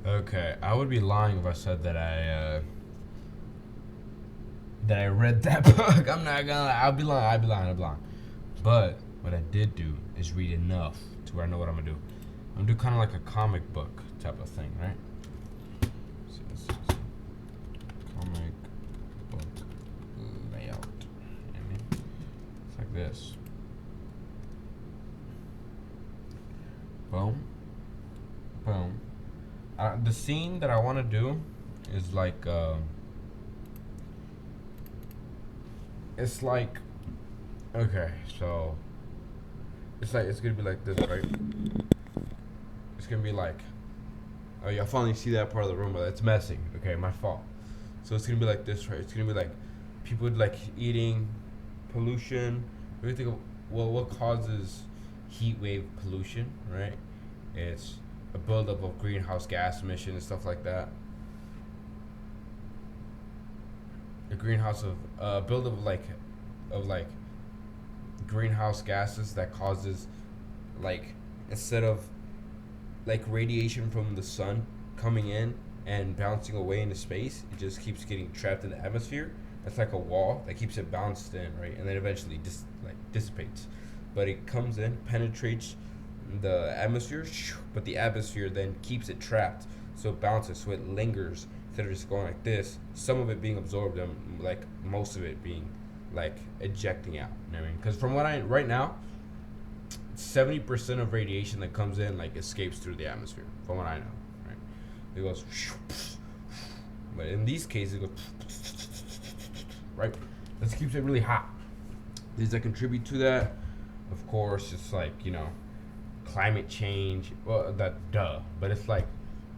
Okay, I would be lying if I said that I read that book. I'm not gonna lie. I'll be lying. But what I did do is read enough to where I know what I'm gonna do. I'm gonna do kind of like a comic book type of thing, right? So this is comic book layout. I mean, it's like this. Boom, boom. The scene that I want to do is like it's like okay, so it's gonna be like this, right? It's gonna be like oh yeah, I finally see that part of the room, but it's messing. Okay, my fault. So it's gonna be like this, right? It's gonna be like people like eating, pollution. We think of well, what causes heat wave pollution, right? It's a buildup of greenhouse gas emissions and stuff like that. A greenhouse of buildup of like greenhouse gases that causes like instead of like radiation from the sun coming in and bouncing away into space, it just keeps getting trapped in the atmosphere. It's like a wall that keeps it bounced in, right? And then eventually dissipates. But it comes in, penetrates the atmosphere, but the atmosphere then keeps it trapped, so it bounces, so it lingers instead of just going like this. Some of it being absorbed, and like most of it being like ejecting out. You know what I mean? Because from what I right now, 70% of radiation that comes in like escapes through the atmosphere. From what I know, right? It goes, but in these cases, it goes, right? This keeps it really hot. Things that contribute to that, of course, it's like climate change. Well, that duh, but it's like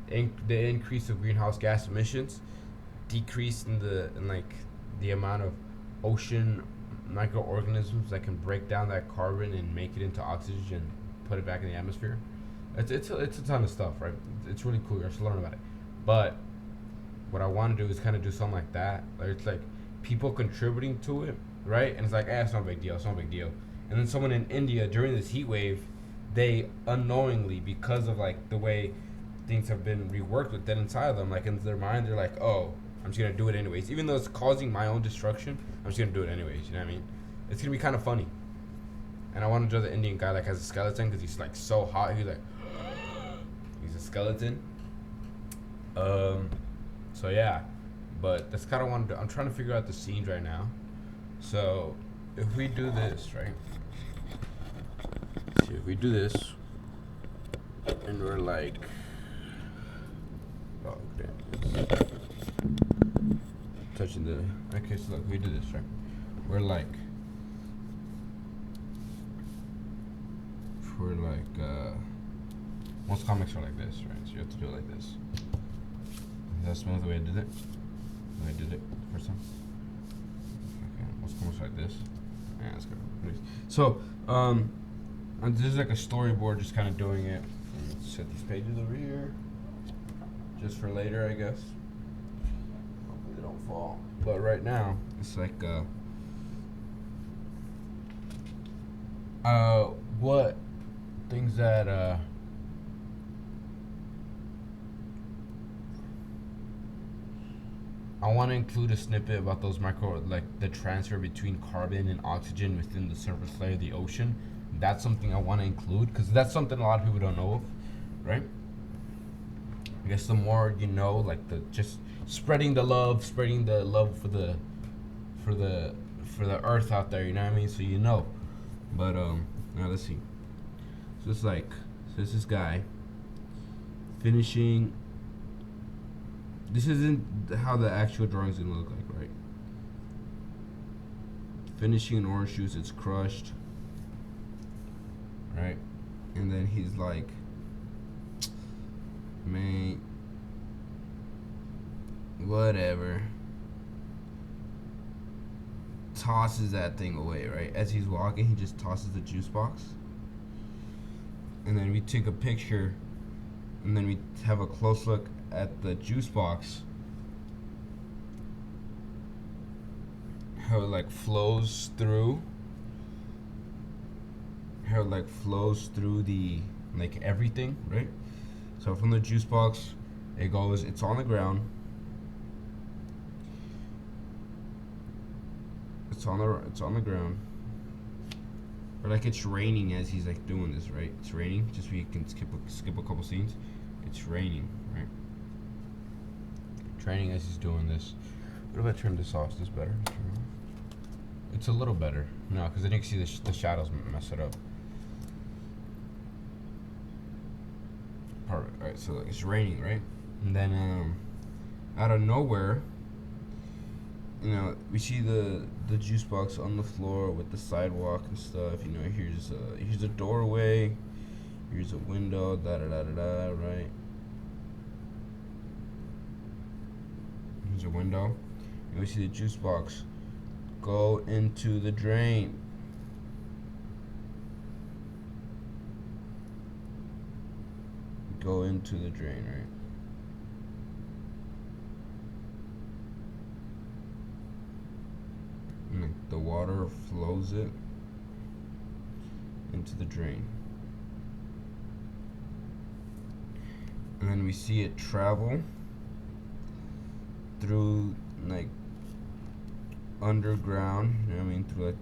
the increase of greenhouse gas emissions, decrease in like the amount of ocean microorganisms that can break down that carbon and make it into oxygen, put it back in the atmosphere. It's a ton of stuff, right? It's really cool. You're to learn about it. But what I want to do is kind of do something like that. Like it's like people contributing to it, right? And it's like, it's no big deal. It's no big deal. And then someone in India during this heat wave, they unknowingly, because of like the way things have been reworked with that inside of them, like in their mind, they're like, oh, I'm just gonna do it anyways, even though it's causing my own destruction. I'm just gonna do it anyways. You know what I mean? It's gonna be kind of funny. And I want to draw the Indian guy like has a skeleton because he's like so hot. He's like, he's a skeleton. Um, so yeah, but that's kind of what I'm trying to figure out the scenes right now. So if we do this right, see if we do this, and we're like, oh damn, touching the. Okay, so look, we do this right. We're like, most comics are like this, right? So you have to do it like this. Is that smooth the way I did it? The way I did it the first time. Okay, most comics are like this. Yeah, that's good. So, and this is like a storyboard, just kind of doing it. Let's set these pages over here, just for later, I guess. Hopefully they don't fall. But right now, it's like what things that I want to include a snippet about those like the transfer between carbon and oxygen within the surface layer of the ocean. That's something I want to include because that's something a lot of people don't know of, right? I guess the more you know, like the just spreading the love for the earth out there. You know what I mean? So you know. But now let's see. So it's like this guy finishing. This isn't how the actual drawing's gonna look like, right? Finishing an orange juice, it's crushed, right? And then he's like, man, whatever. Tosses that thing away, right? As he's walking, he just tosses the juice box. And then we take a picture, and then we have a close look at the juice box, how it like flows through the like everything, right? So from the juice box It goes. It's on the ground. It's on the ground. But like it's raining as he's like doing this, right? It's raining. Just so you can skip a couple scenes. It's raining, right? Training as he's doing this. What if I turn this off? Is this better? It's a little better. No, because then you can see the shadows mess it up. Perfect. Alright, so it's raining, right? And then out of nowhere, we see the juice box on the floor with the sidewalk and stuff. Here's a doorway, here's a window, da da da da da, right? Here's a window. And we see the juice box go into the drain. Go into the drain, right? And the water flows it into the drain. And then we see it travel through like underground, through like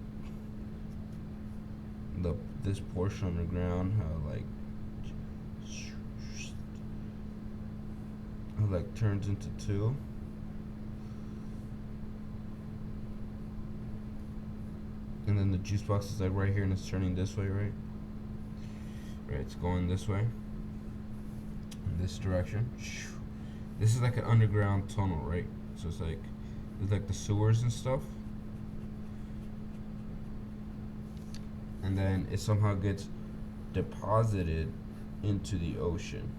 this portion underground, how like turns into two. And then the juice box is like right here and it's turning this way, right? Right, it's going this way. In this direction. This is like an underground tunnel, right? So it's like the sewers and stuff. And then it somehow gets deposited into the ocean.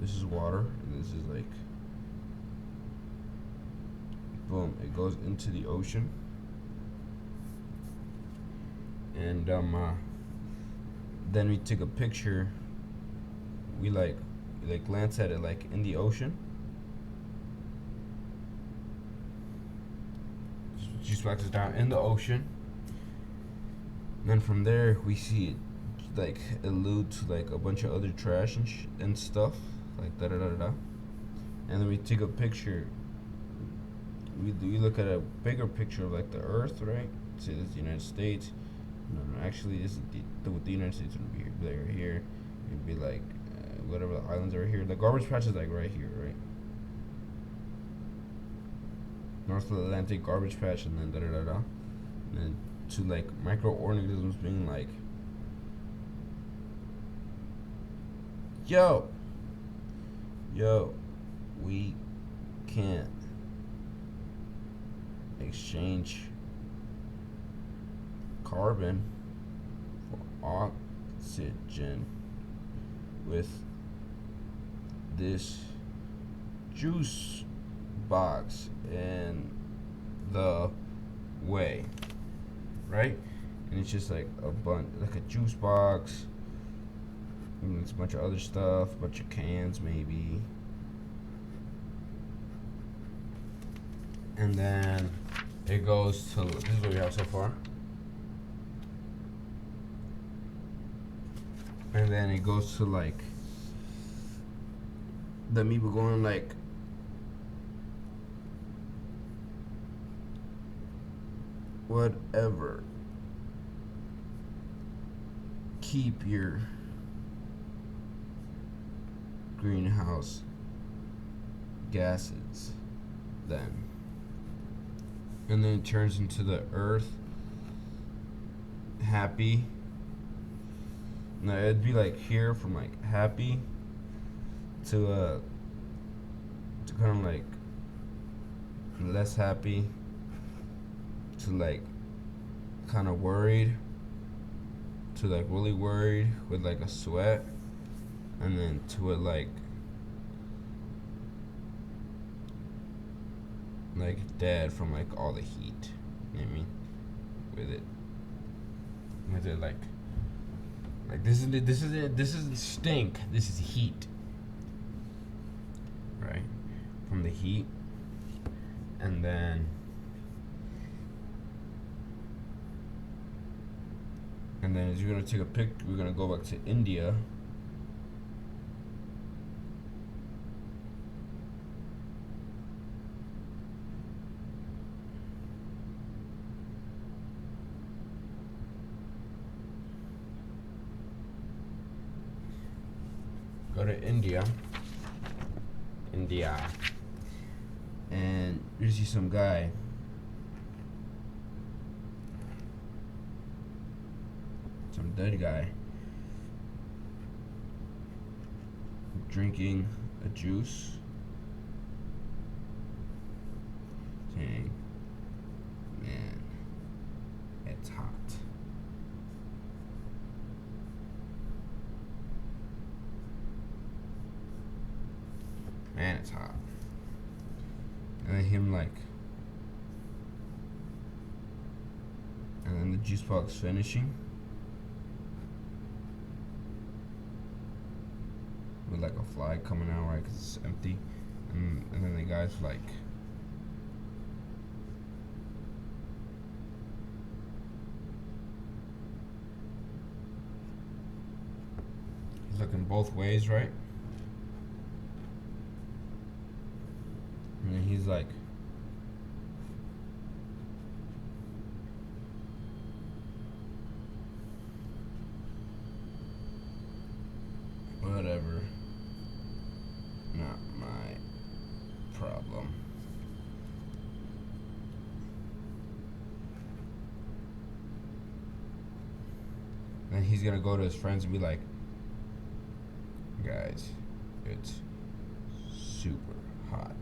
This is water, and this is like, boom, it goes into the ocean. And then we took a picture. We glance at it like in the ocean. Juice box is down in the ocean. And then from there we see it like allude to like a bunch of other trash and stuff like da da da da. And then we take a picture. We look at a bigger picture of like the Earth, right? Say this is the United States. No, actually, this is the United States would be here, right here. It'd be like whatever the islands are here. The garbage patch is like right here, right? North Atlantic garbage patch, and then da da da da. And then to like microorganisms being like, yo, we can't exchange carbon for oxygen with this juice box in the way, right? And it's just like like a juice box, and it's a bunch of other stuff, a bunch of cans maybe. And then it goes to, this is what we have so far. And then it goes to like the amoeba going like, whatever, keep your greenhouse gases then. And then it turns into the Earth happy. No, it'd be like here from like happy to kind of like less happy to like kind of worried to like really worried with like a sweat, and then to it like dead from like all the heat. You know what I mean? With it like this isn't stink. This is heat, right? From the heat, and then as you're gonna take a pic, we're gonna go back to India. to India. India. And you see some guy. Some dead guy. Drinking a juice. Saying, man, it's hot. Man, it's hot. And then him like, and then the juice box finishing with like a fly coming out, right? Because it's empty. And then the guy's like, he's looking both ways, right? And then he's like, whatever, not my problem. And he's gonna go to his friends and be like, guys, it's super hot.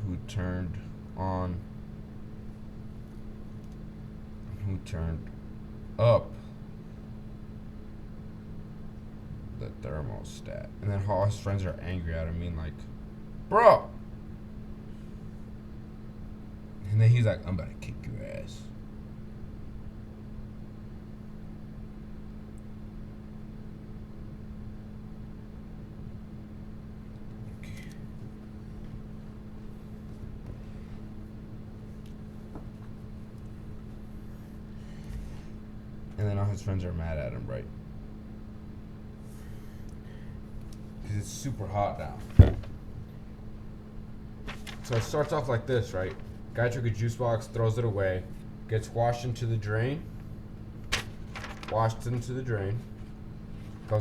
Who turned up the thermostat? And then all his friends are angry at him, being like, bro. And then he's like, I'm about to kick your ass. And then all his friends are mad at him, right? Because it's super hot now. So it starts off like this, right? Guy took a juice box, throws it away, gets washed into the drain, goes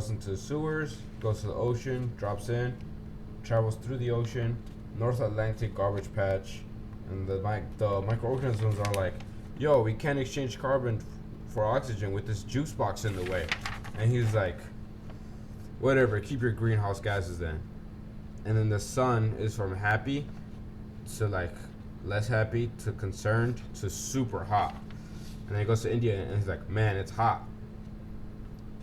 into the sewers, goes to the ocean, drops in, travels through the ocean, North Atlantic garbage patch, and the microorganisms are like, yo, we can't exchange carbon for oxygen with this juice box in the way. And he's like, whatever, keep your greenhouse gases in. And then the sun is from happy to like less happy to concerned to super hot. And then he goes to India and he's like, man, it's hot.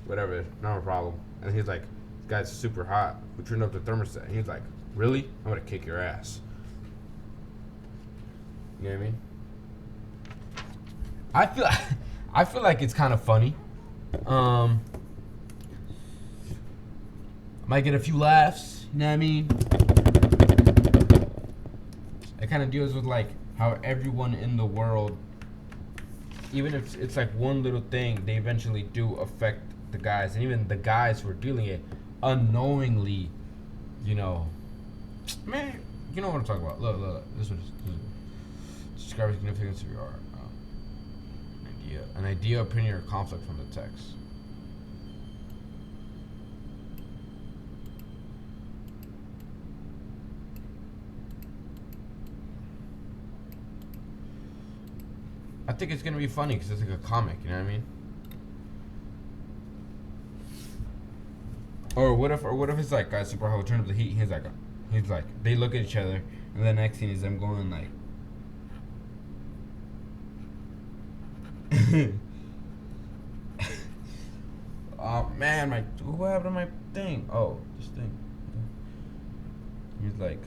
Whatever, not a problem. And he's like, this guy's super hot. We turned up the thermostat. And he's like, really? I'm gonna kick your ass. You know what I mean? I feel like it's kind of funny. Might get a few laughs. You know what I mean? It kind of deals with like how everyone in the world, even if it's like one little thing, they eventually do affect the guys, and even the guys who are dealing it unknowingly, you know, man, you know what I'm talking about. Look, this one. Describe the significance of your art. An idea, opinion, or conflict from the text. I think it's gonna be funny because it's like a comic, you know what I mean? Or what if it's like super hot, turn up the heat. He's like, they look at each other, and the next scene is them going like. Oh man, what happened to my thing? Oh, this thing. He's like,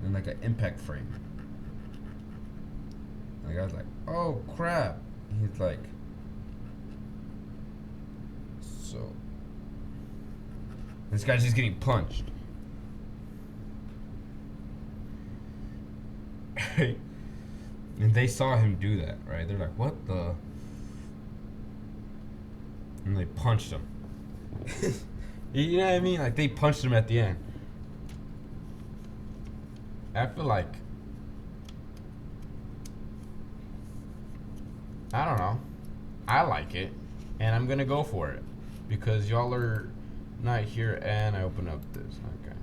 and like an impact frame. And the guy's like, oh crap. He's like, so. This guy's just getting punched. And they saw him do that, right? They're like, what the? And they punched him. You know what I mean? Like they punched him at the end. I feel like I don't know. I like it, and I'm gonna go for it because y'all are not here. And I open up this. Okay.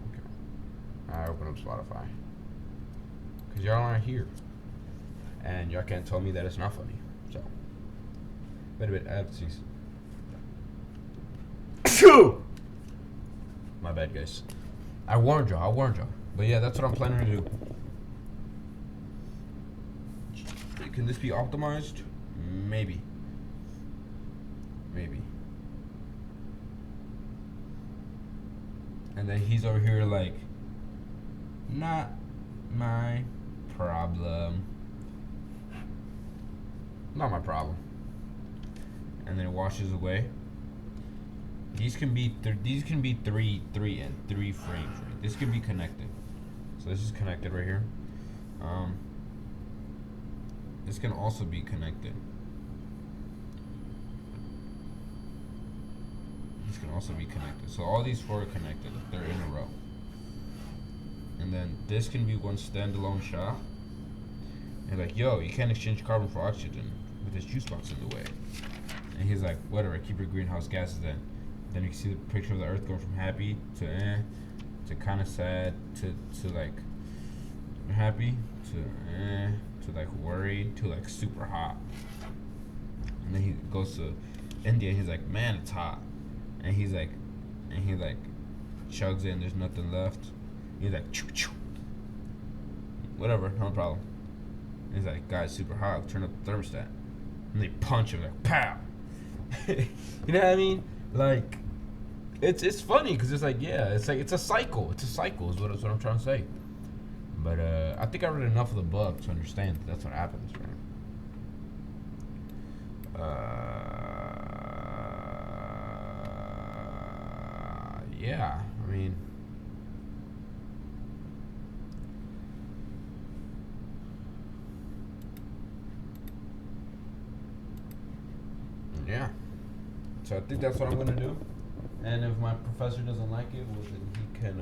Okay. I open up Spotify because y'all aren't here, and y'all can't tell me that it's not funny. So, wait a minute. I have to see. My bad, guys. I warned y'all. I warned y'all. But yeah, that's what I'm planning to do. Can this be optimized? Maybe. Maybe. And then he's over here like, not my problem. Not my problem. And then it washes away. These can be three frames. Right? This can be connected. So this is connected right here. This can also be connected. This can also be connected. So all these four are connected. They're in a row. And then this can be one standalone shot. And like, yo, you can't exchange carbon for oxygen with this juice box in the way. And he's like, whatever, keep your greenhouse gases in. Then you can see the picture of the earth going from happy to kind of sad to like happy to like worried to like super hot. And then he goes to India and he's like, man, it's hot. And he like chugs it and there's nothing left. He's like, choo choo. Whatever, no problem. And he's like, guys, super hot. Turn up the thermostat. And they punch him like, pow. You know what I mean? Like, it's funny because it's like, yeah, it's like it's a cycle. It's a cycle is what I'm trying to say. But I think I read enough of the book to understand that that's what happens, right? Yeah, I mean, yeah. So I think that's what I'm gonna do. And if my professor doesn't like it, well, then he can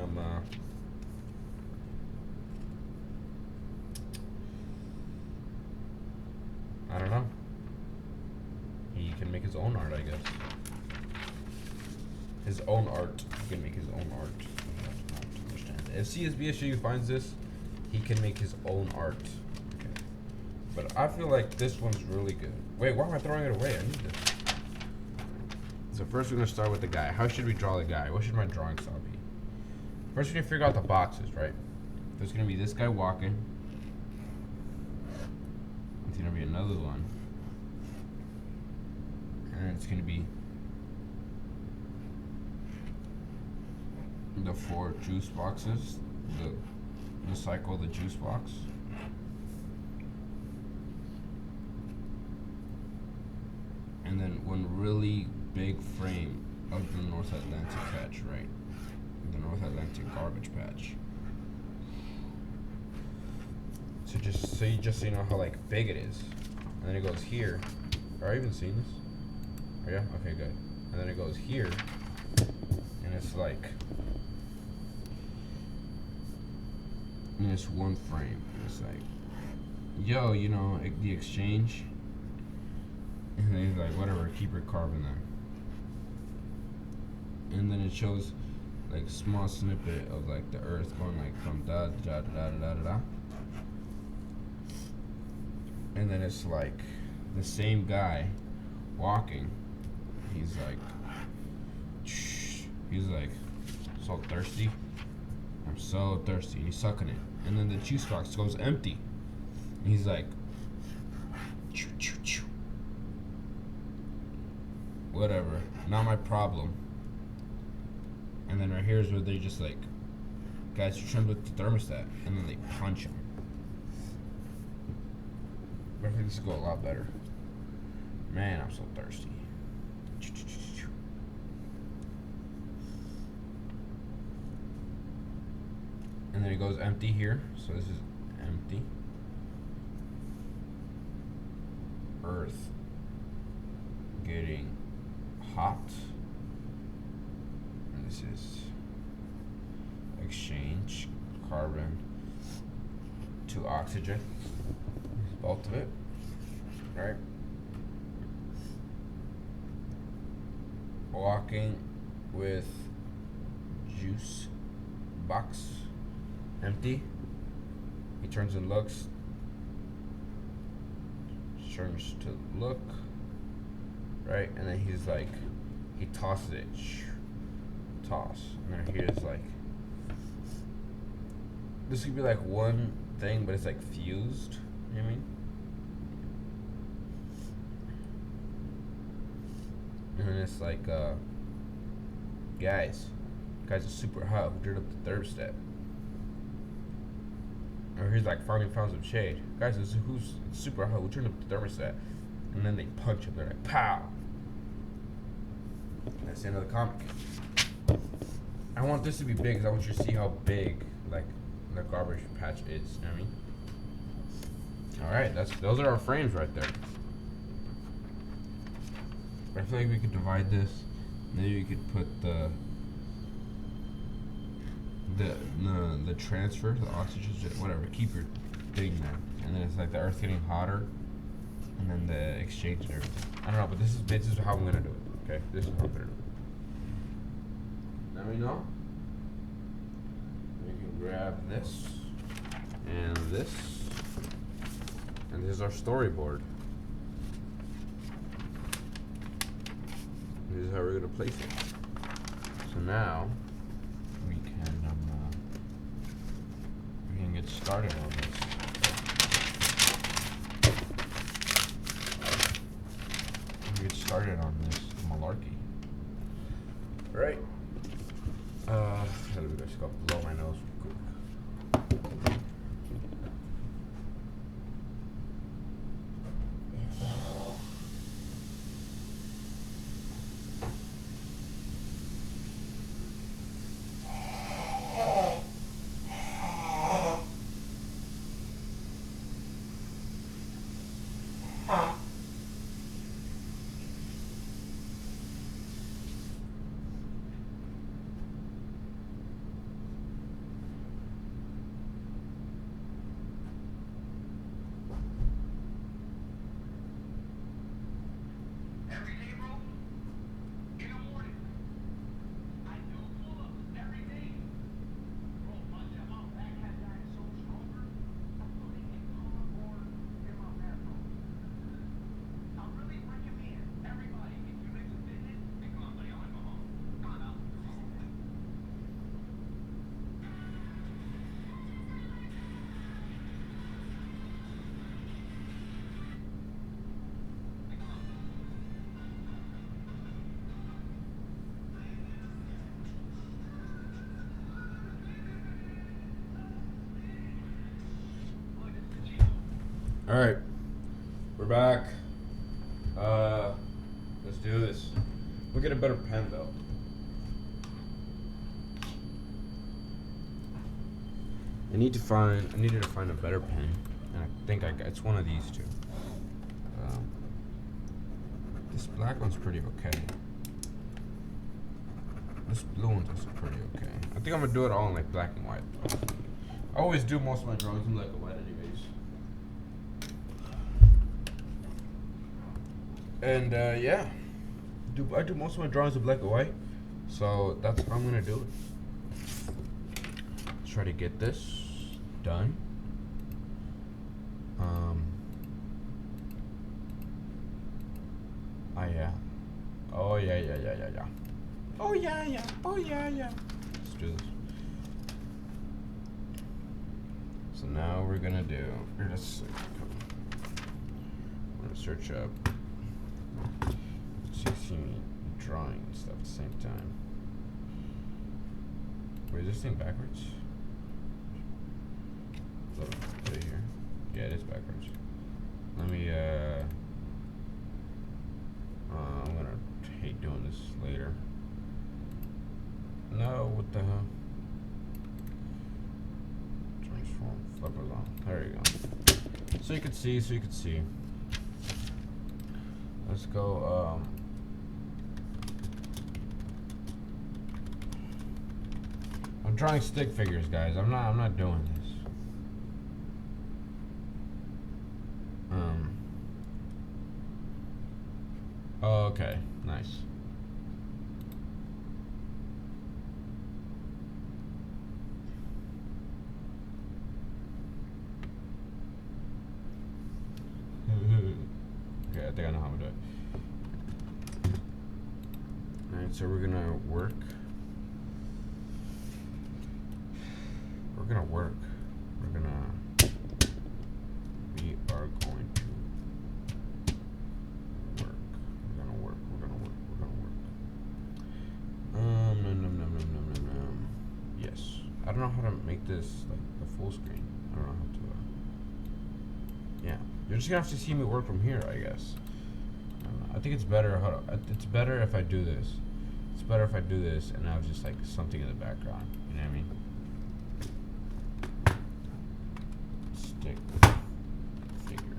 I don't know. He can make his own art, I guess. His own art. He can make his own art. I don't understand. If CSBSU finds this, he can make his own art. Okay. But I feel like this one's really good. Wait, why am I throwing it away? I need this. So first we're gonna start with the guy. How should we draw the guy? What should my drawing style be? First we need to figure out the boxes, right? There's gonna be this guy walking. It's gonna be another one. And it's gonna be the 4 juice boxes. The cycle of the juice box. And then one really big frame of the North Atlantic patch, right? The North Atlantic garbage patch. So you know how like big it is. And then it goes here. Are I even seeing this? Oh yeah? Okay, good. And then it goes here. And it's like and it's one frame. And it's like, yo, you know, the exchange. And then he's like, whatever, keep your carbon there. And then it shows like a small snippet of like the earth going like from da da da da da da da. And then it's like the same guy walking. He's like so thirsty. I'm so thirsty. And he's sucking it. And then the juice box goes empty. And he's like, choo choo choo. Whatever, not my problem. And then right here is where they just like, guys, you're trying with the thermostat, and then they punch him. I think this will go a lot better. Man, I'm so thirsty. And then it goes empty here, so this is empty. Earth getting hot. This is exchange carbon to oxygen. Both of it. Right? Walking with juice box empty. He turns and looks. Turns to look. Right? And then he's like, he tosses it. Toss. And then here's like, this could be like one thing, but it's like fused. You know what I mean? And then it's like, guys are super hot. Who turned up the thermostat? Or he's like, finally found some shade. Guys, who's super hot? Who turned up the thermostat? And then they punch him. They're like, pow. That's the end of the comic. I want this to be big because I want you to see how big, like, the garbage patch is. You know what I mean? All right, those are our frames right there. I feel like we could divide this. Maybe we could put the transfer, the oxygen, whatever. Keep your thing there, and then it's like the Earth getting hotter, and then the exchange and everything. I don't know, but this is how I'm gonna do it. Okay, this is how I'm gonna do it. Let me know. We can grab this and this, and this is our storyboard. This is how we're gonna place it. So now we can get started on this. Get started on this malarkey. All right. Let me just go blow my nose real quick. All right, we're back. Let's do this. We'll get a better pen though. I needed to find a better pen, and I think it's one of these two. This black one's pretty okay. This blue one's also pretty okay. I think I'm gonna do it all in like black and white. I always do most of my drawings in black and white anyways. And yeah, I do most of my drawings in black and white, so that's how I'm gonna do it. Let's try to get this done. Yeah. Oh yeah. Oh yeah. Let's do this. So now we're gonna search up 16 drawing stuff at the same time. Wait, is this thing backwards? Put it here. Yeah, it is backwards. Let me I'm gonna hate doing this later. No, what the hell? Transform, flip it along. There you go. So you can see. Let's go, drawing stick figures, guys. I'm not doing this. Okay, nice. Okay, I think I know how to do it. Alright, so we're gonna work. We're gonna work. We are going to work. Yes. I don't know how to make this like the full screen. I don't know how to. Yeah, you're just gonna have to see me work from here, I guess. I think it's better. It's better if I do this. It's better if I do this and I have just like something in the background. You know what I mean? Stick figure.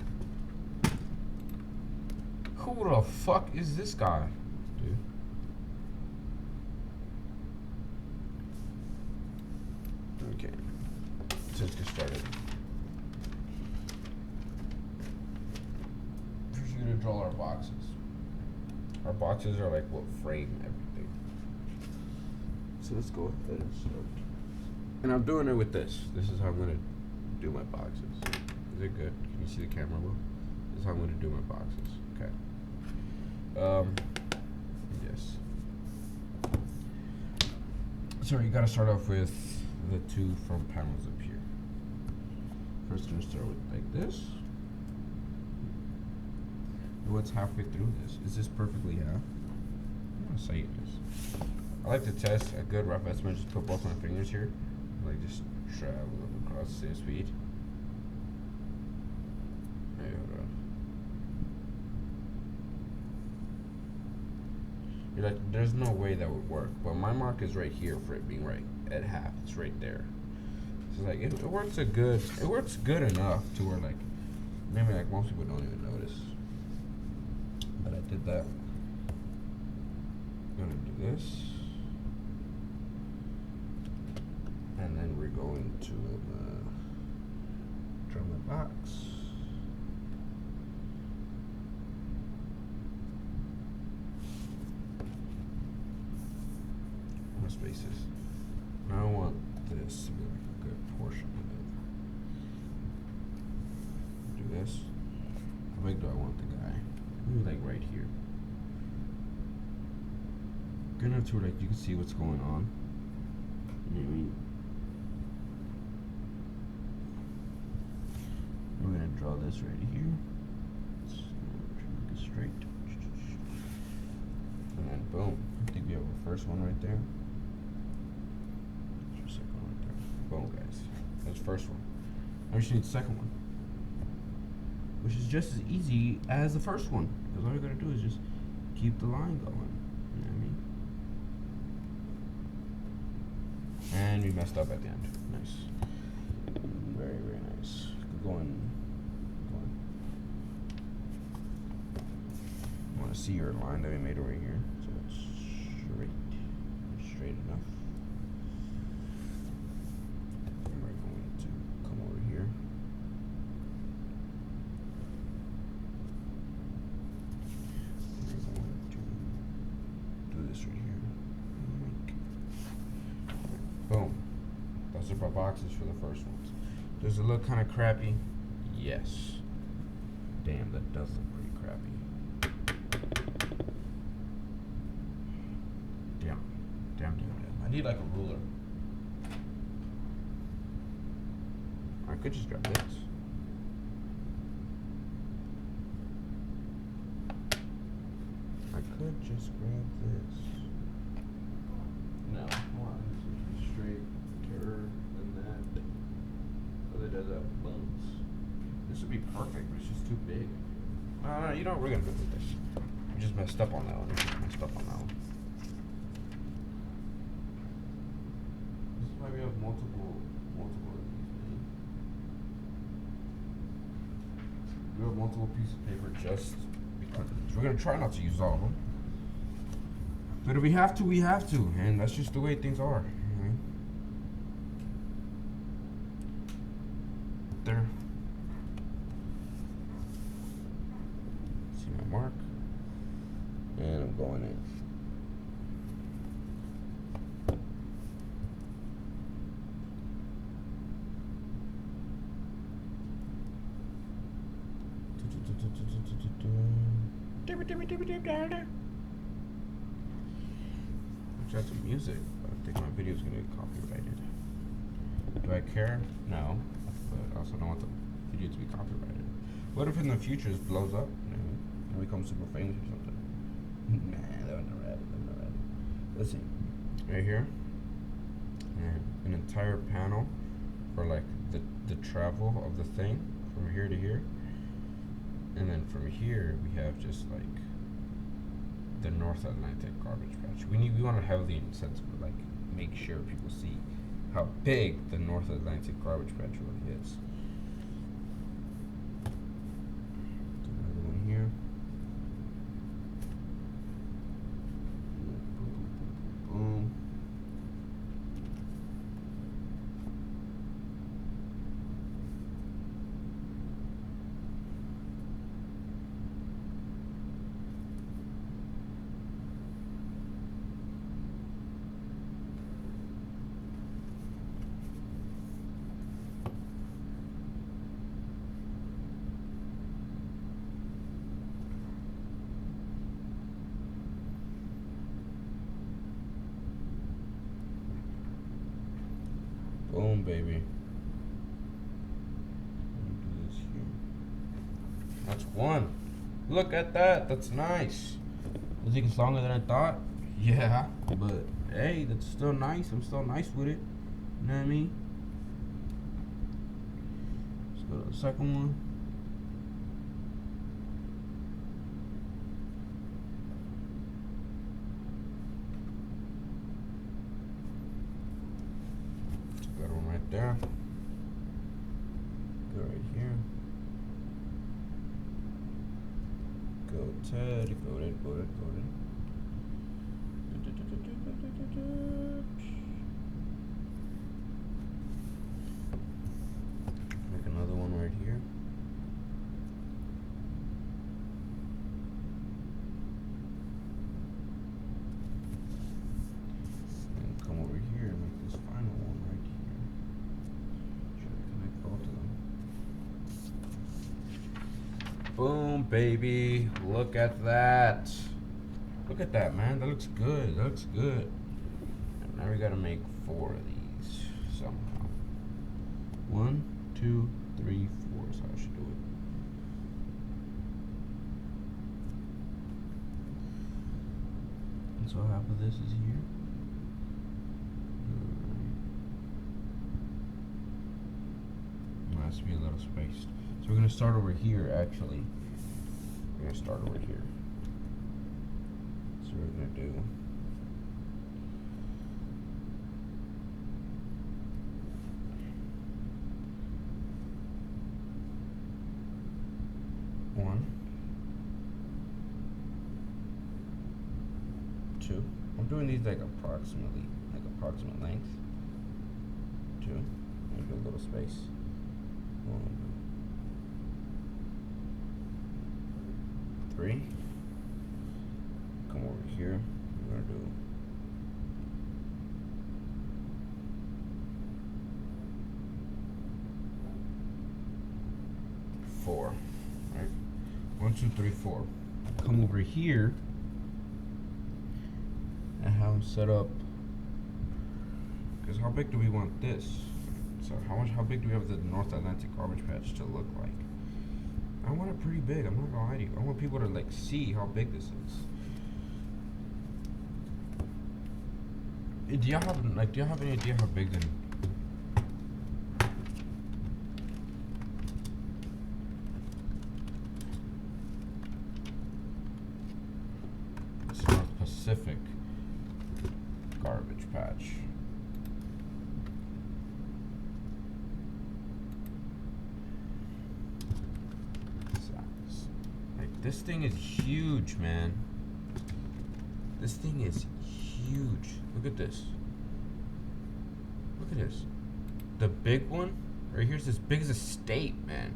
Who the fuck is this guy, dude? Okay, so let's get started. First, we're gonna draw our boxes. Our boxes are like what frame everything. So let's go ahead and start. And I'm doing it with this. This is how I'm gonna do my boxes. Is it good? Can you see the camera well? This is how I'm gonna do my boxes. Okay. Yes. So you gotta start off with the two front panels up here. First, I'm gonna start with like this. What's halfway through this? Is this perfectly half? I'm gonna say it is. I like to test a good rough estimate. Just put both my fingers here, like just travel across the same speed. Hey, hold on. You're like, there's no way that would work, but my mark is right here for it being right at half. It's right there. So like it works good enough to where like maybe like most people don't even notice. But I did that. I'm gonna do this. And then we're going to draw my box. More spaces. Now I want this to be like a good portion of it. Do this. How big do I want the guy? Maybe like right here. Good enough to where like you can see what's going on. You know what I mean? We're gonna draw this right here. Let's make it straight. And then boom. I think we have our first one right there. Second one right there. Boom, guys. That's the first one. I just need the second one, which is just as easy as the first one, because all you gotta do is just keep the line going. You know what I mean? And we messed up at the end. Nice. Very, very nice. Going. I want to see your line that we made over here. So it's straight enough. And we're going to come over here. We're going to do this right here. Boom. Those are my boxes for the first ones. Does it look kind of crappy? Yes. Damn, that does look pretty crappy. Damn. I need like a ruler. I could just grab this. No, come on. This is straighter than that. So it does have bumps. This would be perfect, but it's just too big. You know what? We're gonna go with this. We just messed up on that one. This is why we have multiple of these. We have multiple pieces of paper just because we're gonna try not to use all of them. But if we have to, we have to, and that's just the way things are. You know? there. See my mark. And I'm going in. That's some music. I think my video's gonna get copyrighted. Do I care? No. But I also don't want the video to be copyrighted. What if in the future it blows up and we become super famous or something? Nah, that would never happen. That would never happen. Let's see. Right here. An entire panel for like the travel of the thing from here to here. And then from here we have just like the North Atlantic garbage patch. We want to heavily incentive, like make sure people see how big the North Atlantic garbage patch really is. Another one here. Boom, boom, boom, boom. Boom, baby. Do this here. That's one. Look at that. That's nice. It's taking longer than I thought. Yeah, but hey, that's still nice. I'm still nice with it. You know what I mean? Let's go to the second one. Got one right there. Go right here. Go Ted. Go it. Go it. Go it. Make another one right here. And come over here and make this final one right here. Try to connect both of them. Boom, baby. Look at that. Look at that, man. That looks good. That looks good. And now we gotta make 4 of these somehow. 1, 2, 3, 4 is how I should do it. And so half of this is here. It has to be a little spaced. So we're gonna start over here, actually. We're gonna start over here. So we're gonna do one, 2. I'm doing these like approximate length. 2. And do a little space. 1, 3. Come over here. We're gonna do 4. Right? 1, 2, 3, 4. Come over here and have them set up. Because how big do we want this? So how big do we have the North Atlantic garbage patch to look like? I want it pretty big. I'm not gonna lie to you. I want people to like see how big this is. Do y'all have any idea how big the North Pacific garbage patch? Like this thing is huge, man. This thing is huge. Look at this. Look at this. The big one Right here's this big as a state, man.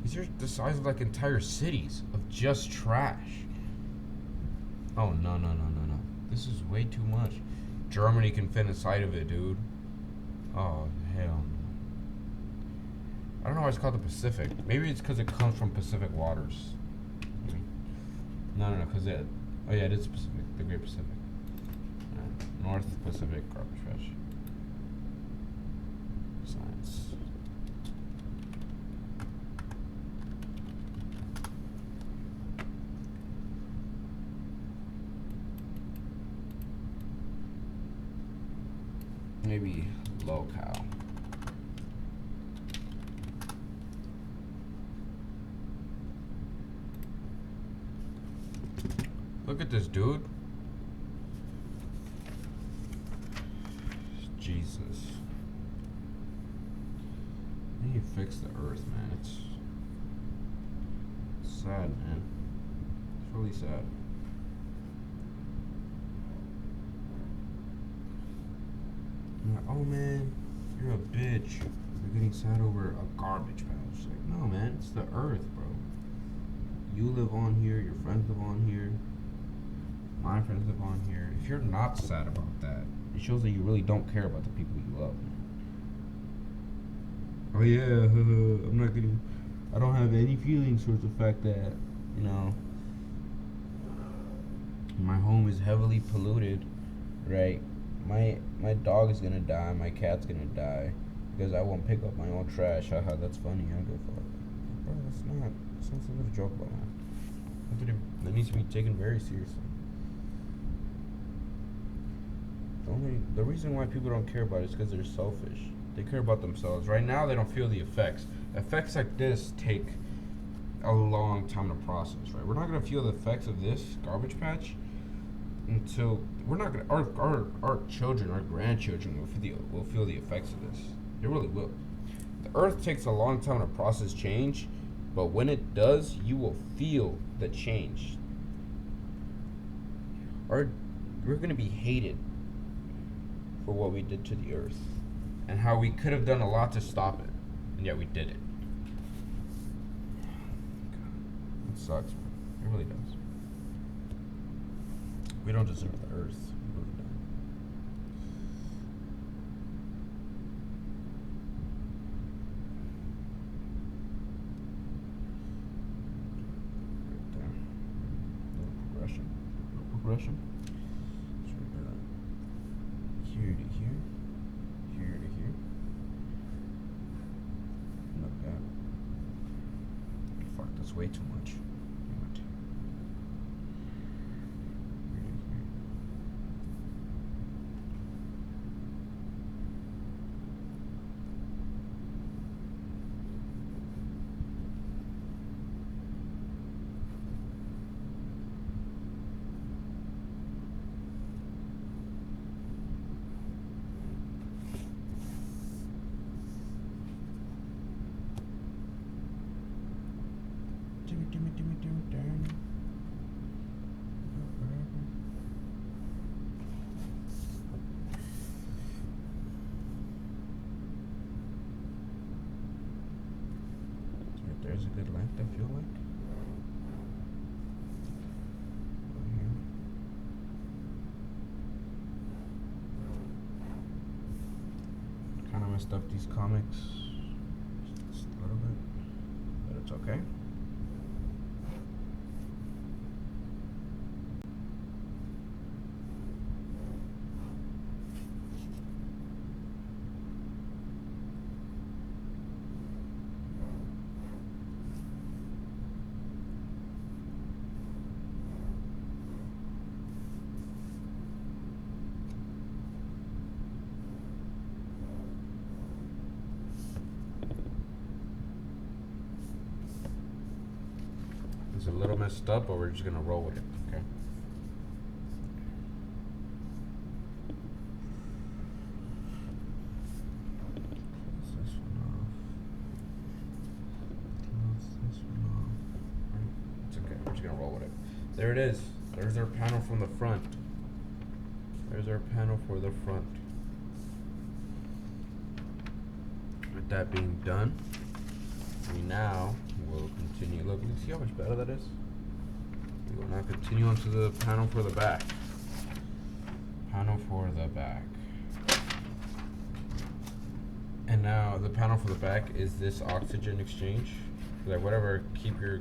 These are the size of like entire cities of just trash. Oh no. This is way too much. Germany can fit inside of it, dude. Oh hell no. I don't know why it's called the Pacific. Maybe it's because it comes from Pacific waters. No, because it. Oh yeah, it is Pacific, the Great Pacific. North Pacific garbage patch. Science. Maybe locale. Look at this, dude. Jesus. I need to fix the earth, man. It's sad, man. It's really sad. I'm like, oh man, you're a bitch. You're getting sad over a garbage patch. Like, no man, it's the earth, bro. You live on here, your friends live on here. My friends live on here. If you're not sad about that, it shows that you really don't care about the people you love. Oh yeah, I'm not getting. I don't have any feelings towards the fact that, you know, my home is heavily polluted, right? My dog is gonna die. My cat's gonna die because I won't pick up my own trash. Haha, that's funny. I don't give a fuck. Bro, that's not. That's not something to joke about, man. That needs to be taken very seriously. The reason why people don't care about it is because they're selfish. They care about themselves. Right now, they don't feel the effects. Effects like this take a long time to process, right? We're not gonna feel the effects of this garbage patch until we're not gonna. Our children, our grandchildren will feel the effects of this. They really will. The Earth takes a long time to process change, but when it does, you will feel the change. We're gonna be hated for what we did to the earth and how we could have done a lot to stop it, and yet we did it. It sucks, man. It really does. We don't deserve the earth. We really don't. Right there. Little progression. Little progression. Here to here, here to here. Like that. Fuck, that's way too much. Damn it. Here to here. There's a good length, I feel like. Over here. Kind of messed up these comics just a little bit, but it's okay. It's a little messed up, but we're just gonna roll with it, okay? Close this one off. Close this one off. Right. It's okay, we're just gonna roll with it. There it is. There's our panel from the front. There's our panel for the front. that being done, we now will continue. Look, you see how much better that is? We will now continue onto the panel for the back. Panel for the back. And now the panel for the back is this oxygen exchange. Like whatever, keep your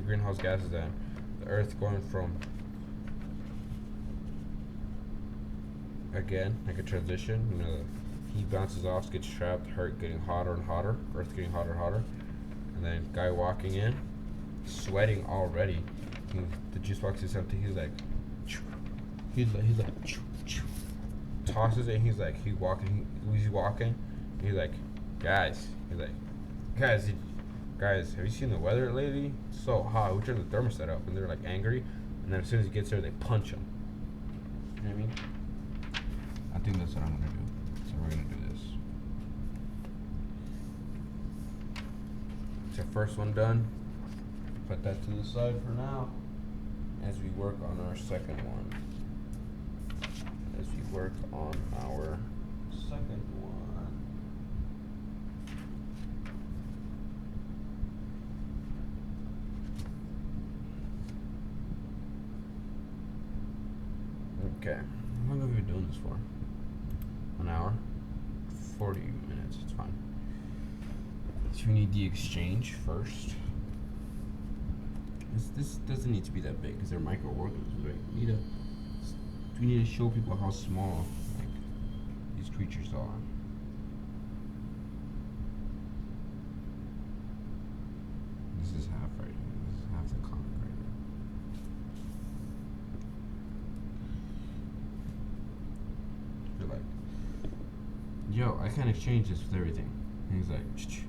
greenhouse gases in. The earth going from, again, like a transition, you know, the heat bounces off, gets trapped, hurt, getting hotter and hotter, earth getting hotter and hotter. And then guy walking in, sweating already. The juice box is empty. He's like, tosses it. He's like, he's walking. He's like, guys. Guys, have you seen the weather lately? It's so hot. We turned the thermostat up, and they're like angry. And then as soon as he gets there, they punch him. You know what I mean? I think that's what I'm gonna do. So we're gonna do this. It's our first one done. Put that to the side for now. As we work on our second one. Okay. How long have we been doing this for? An hour? 40 minutes, it's fine. So we need the exchange first. This doesn't need to be that big because they're microorganisms, right? We need to show people how small like these creatures are. This is half right here. This is half the comic right here. You're like, yo, I can't exchange this with everything. And he's like, ch-ch.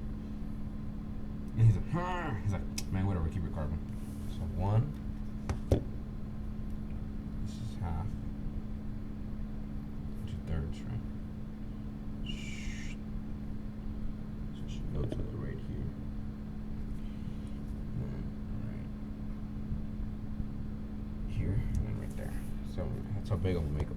And he's like, man, whatever, keep your carbon. So 1. This is half. 2/3, right? So it should go to the right here. And then right here, and then right there. So that's how big I'm gonna make them.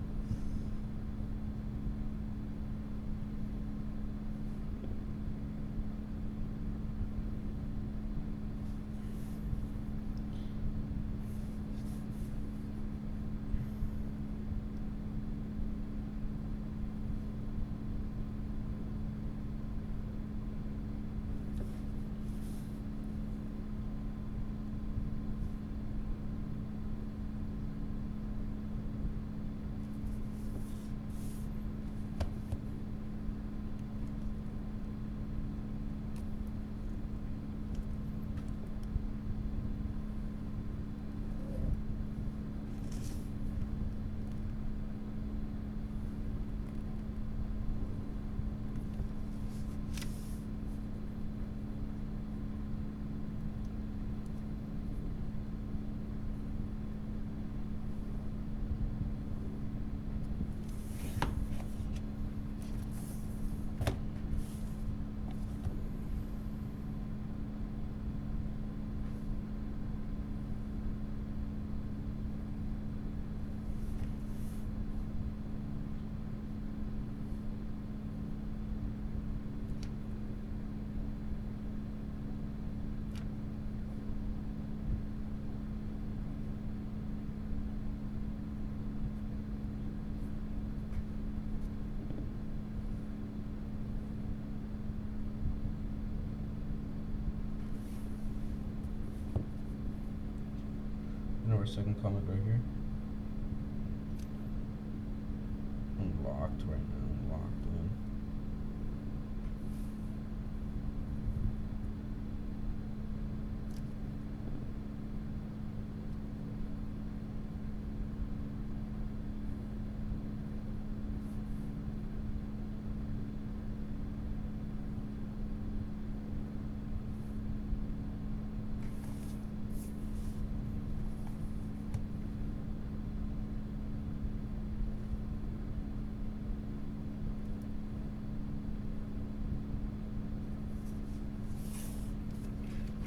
Our second comic right here. Unlocked right now. Locked in.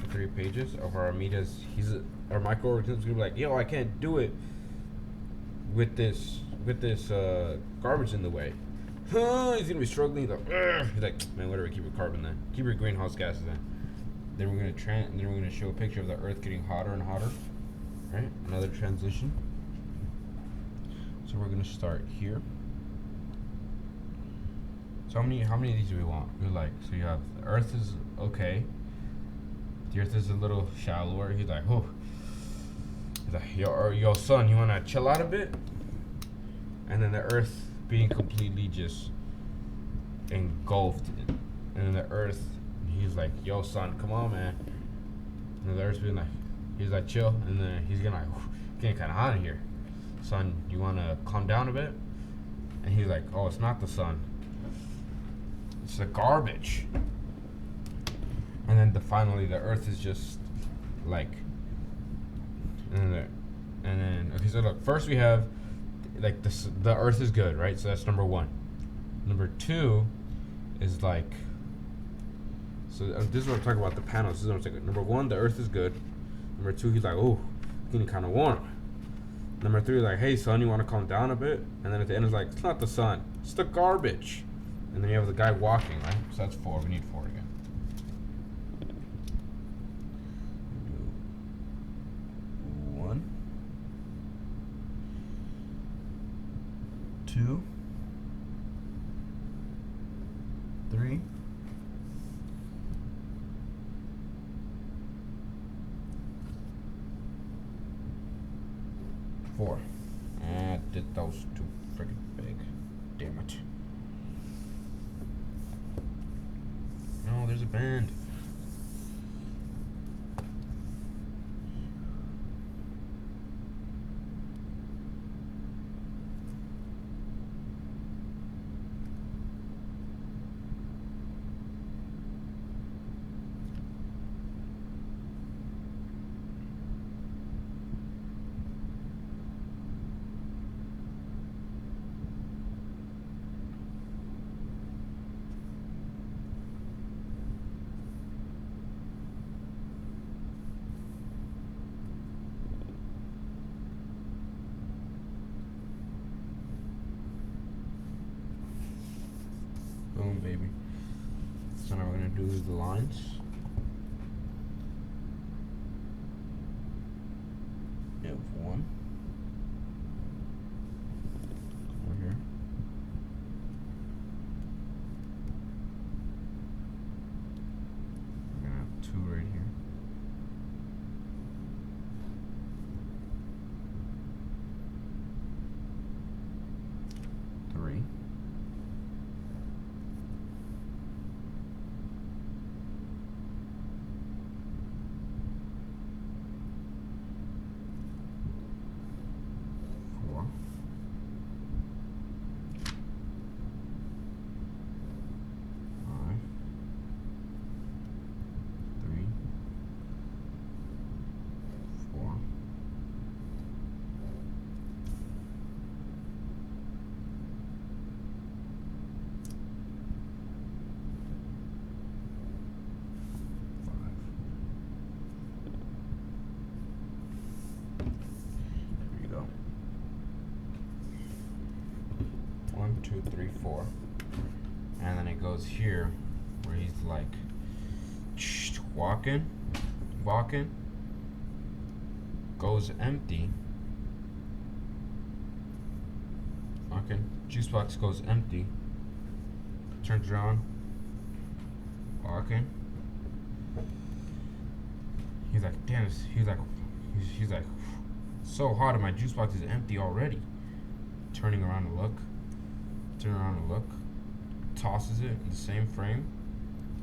The 3 pages of our Armida's. Our microorganisms gonna be like, yo, I can't do it with this garbage in the way. He's gonna be struggling. He's like, man, whatever. Keep your carbon then. Keep your greenhouse gases then. Then we're gonna show a picture of the Earth getting hotter and hotter. Right? Another transition. So we're gonna start here. So how many of these do we want? We like, so you have the Earth is okay. The Earth is a little shallower. He's like, oh. He's like, yo, son, you wanna chill out a bit? And then the Earth being completely just engulfed in. And then the Earth, he's like, yo, son, come on, man. And then the Earth's being like, he's like, chill. And then he's gonna like, getting kind of hot in here. Son, you wanna calm down a bit? And he's like, oh, it's not the sun. It's the garbage. And then finally the Earth is just like, and then okay, so look, first we have like this, the Earth is good, right? So that's number one. Number two is like, so this is what I'm talking about, the panels. This is what I'm saying. Number one, the Earth is good. Number two, he's like, oh, getting kind of warm. Number three, like, hey son, you want to calm down a bit? And then at the end, it's like, it's not the sun, it's the garbage. And then you have the guy walking, right? So that's four. We need four again. One, two, three, four. I did those too freaking big. Damn it. No, there's a band. Boom, baby. So now we're gonna do the lines. You have one. Over here. We're gonna have two right here. Three. One, two, three, four. And then it goes here where he's like walking, goes empty. Okay, juice box goes empty. Turns around, walking. He's like, damn, he's like, so hot and my juice box is empty already. Turning around to look. Tosses it in the same frame.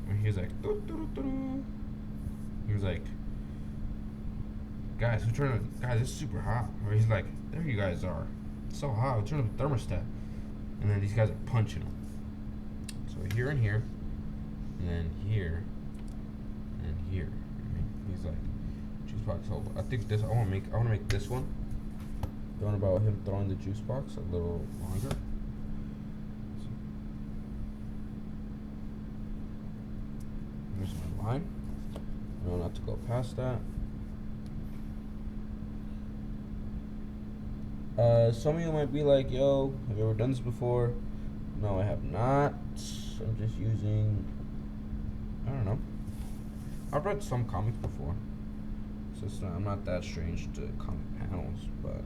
And he's like, doo, doo, doo, doo. He was like, guys, it's super hot. Or he's like, there you guys are. It's so hot. We'll turn up the thermostat. And then these guys are punching him. So here and here, and then here, and here. Right? He's like, juice box hold. I think this. I want to make this one. The one about him throwing the juice box a little longer. Here's my line. I don't have to go past that. Some of you might be like, yo, have you ever done this before? No, I have not. I'm just using. I don't know. I've read some comics before, so I'm not that strange to comic panels, but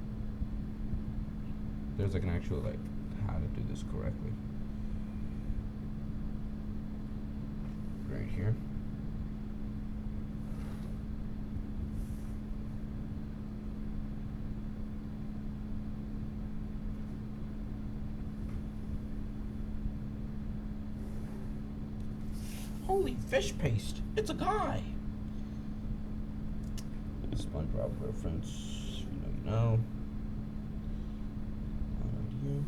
there's like an actual like how to do this correctly. Right here. Holy fish paste! It's a guy! SpongeBob reference. You know. Right here.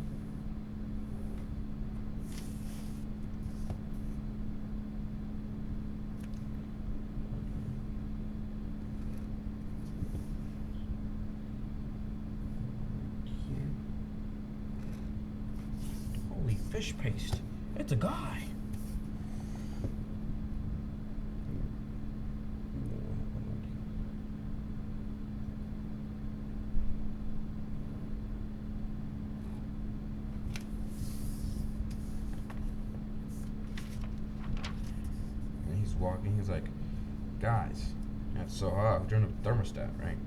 Holy fish paste! It's a guy! Walking, he's like, guys, yeah, so during the thermostat, right?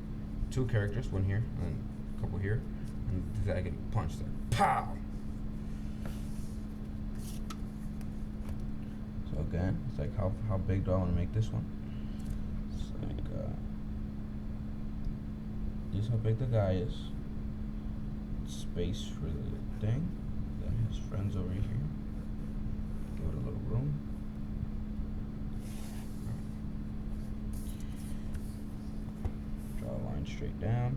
2 characters, one here and a couple here, and the guy getting punched there. Pow! So again, it's like how big do I want to make this one? It's like this is how big the guy is. Space for the thing. Then his friends over here. Give it a little room. Straight down.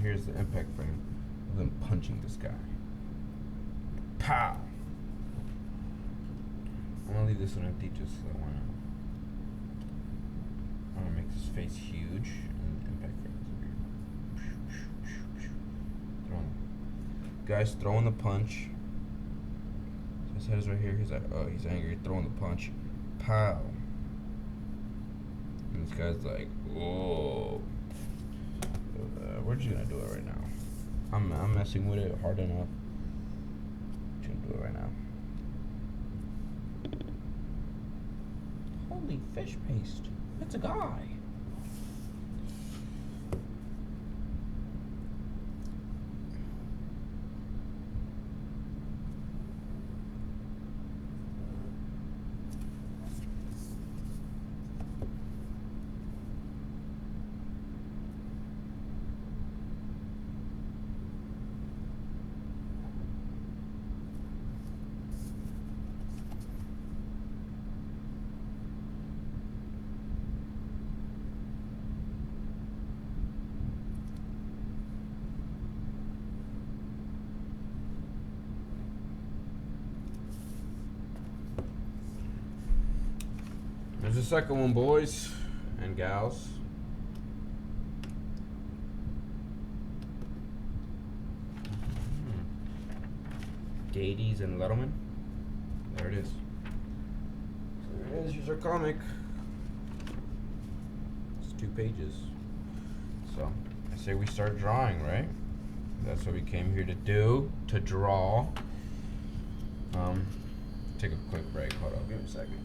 Here's the impact frame of them punching this guy. Pow! I'm gonna leave this one empty just so I wanna make this face huge and impact frame. Guy's throwing the punch. So his head is right here. He's like, oh, he's angry, throwing the punch. Pow! And this guy's like, whoa. We're just gonna do it right now. I'm messing with it hard enough. Just gonna do it right now. Holy fish paste! It's a guy. There's the second one, boys and gals. Gades and Letterman. There it is. So there it is. Here's our comic. It's 2 pages. So I say we start drawing, right? That's what we came here to do, to draw. Take a quick break. Hold on, give me a second.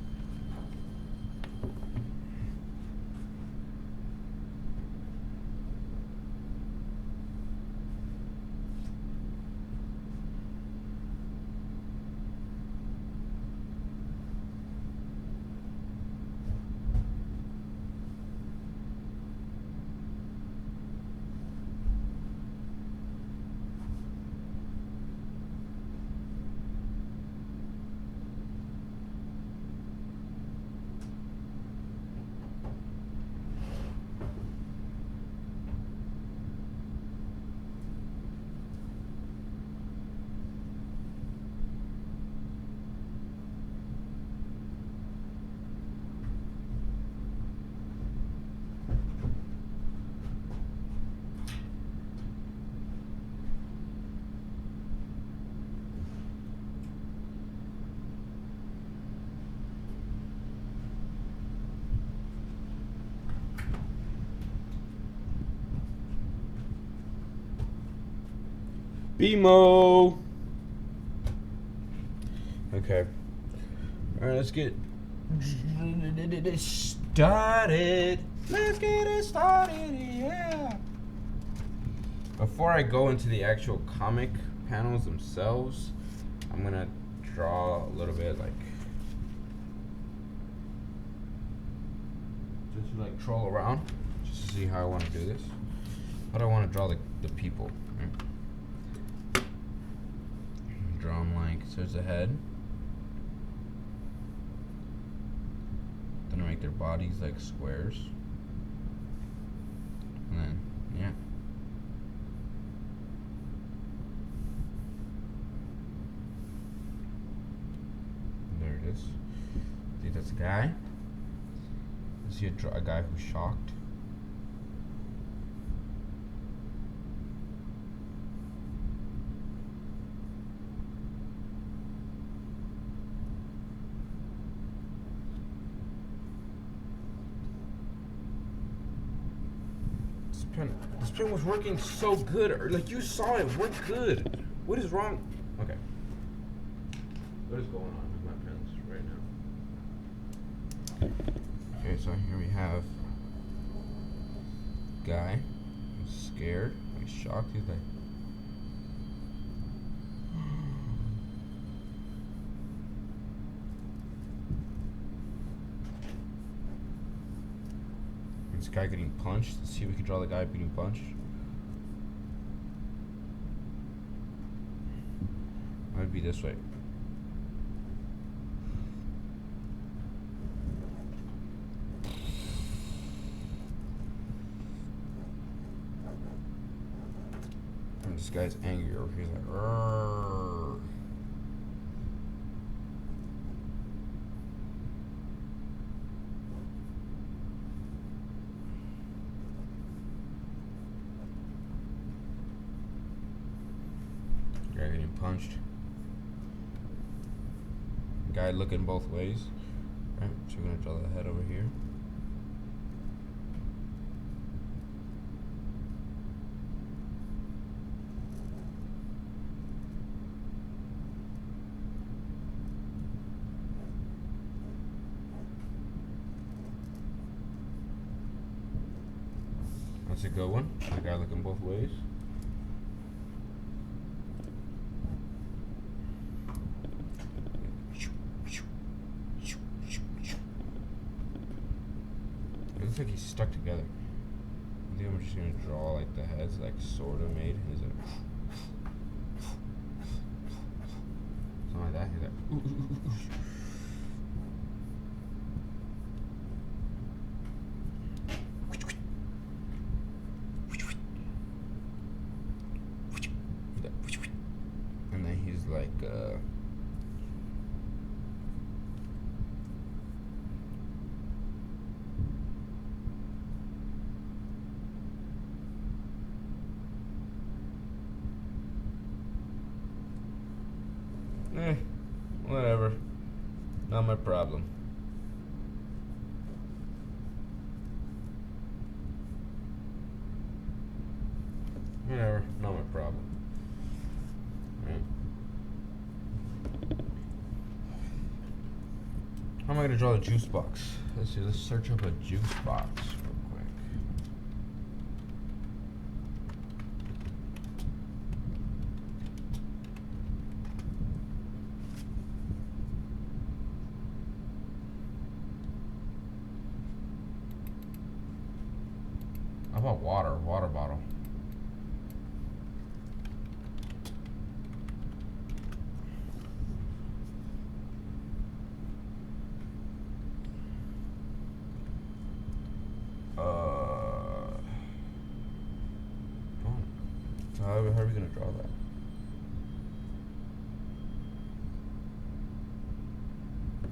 BMO. Okay. Alright, let's get started. Let's get it started, yeah. Before I go into the actual comic panels themselves, I'm gonna draw a little bit, like, just to like troll around, just to see how I want to do this. How do I want to draw the people? Right? Draw them like, so there's a head. Then I make their bodies like squares. And then, yeah. There it is. See, that's a guy. You see a guy who's shocked. This pen was working so good. Or, like, you saw it work good. What is wrong? Okay. What is going on with my pens right now? Okay, so here we have guy. He's scared. He's shocked. He's like, this guy getting punched. Let's see if we can draw the guy being punched. Might be this way. And this guy's angry over here. He's like, "Arrgh." Guy getting punched. Guy looking both ways. Right, so we're gonna draw the head over here. That's a good one. The guy looking both ways. It looks like he's stuck together. I think I'm just gonna draw like the heads like sort of made. He's like something like that. He's like ooh, ooh, ooh, ooh. And then he's like whatever. Not my problem. Whatever, not my problem. Right. How am I gonna draw the juice box? Let's see, let's search up a juice box real quick. How about water bottle? So how are we gonna draw that?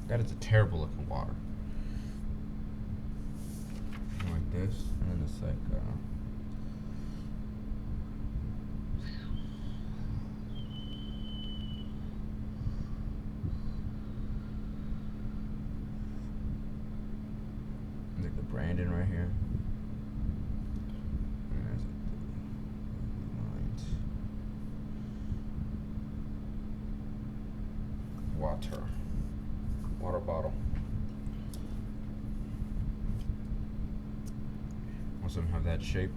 That is a terrible looking water. Like this, and then it's like like the Brandon right here. And there's like the lines. water. Water bottle. Most of them have that shape.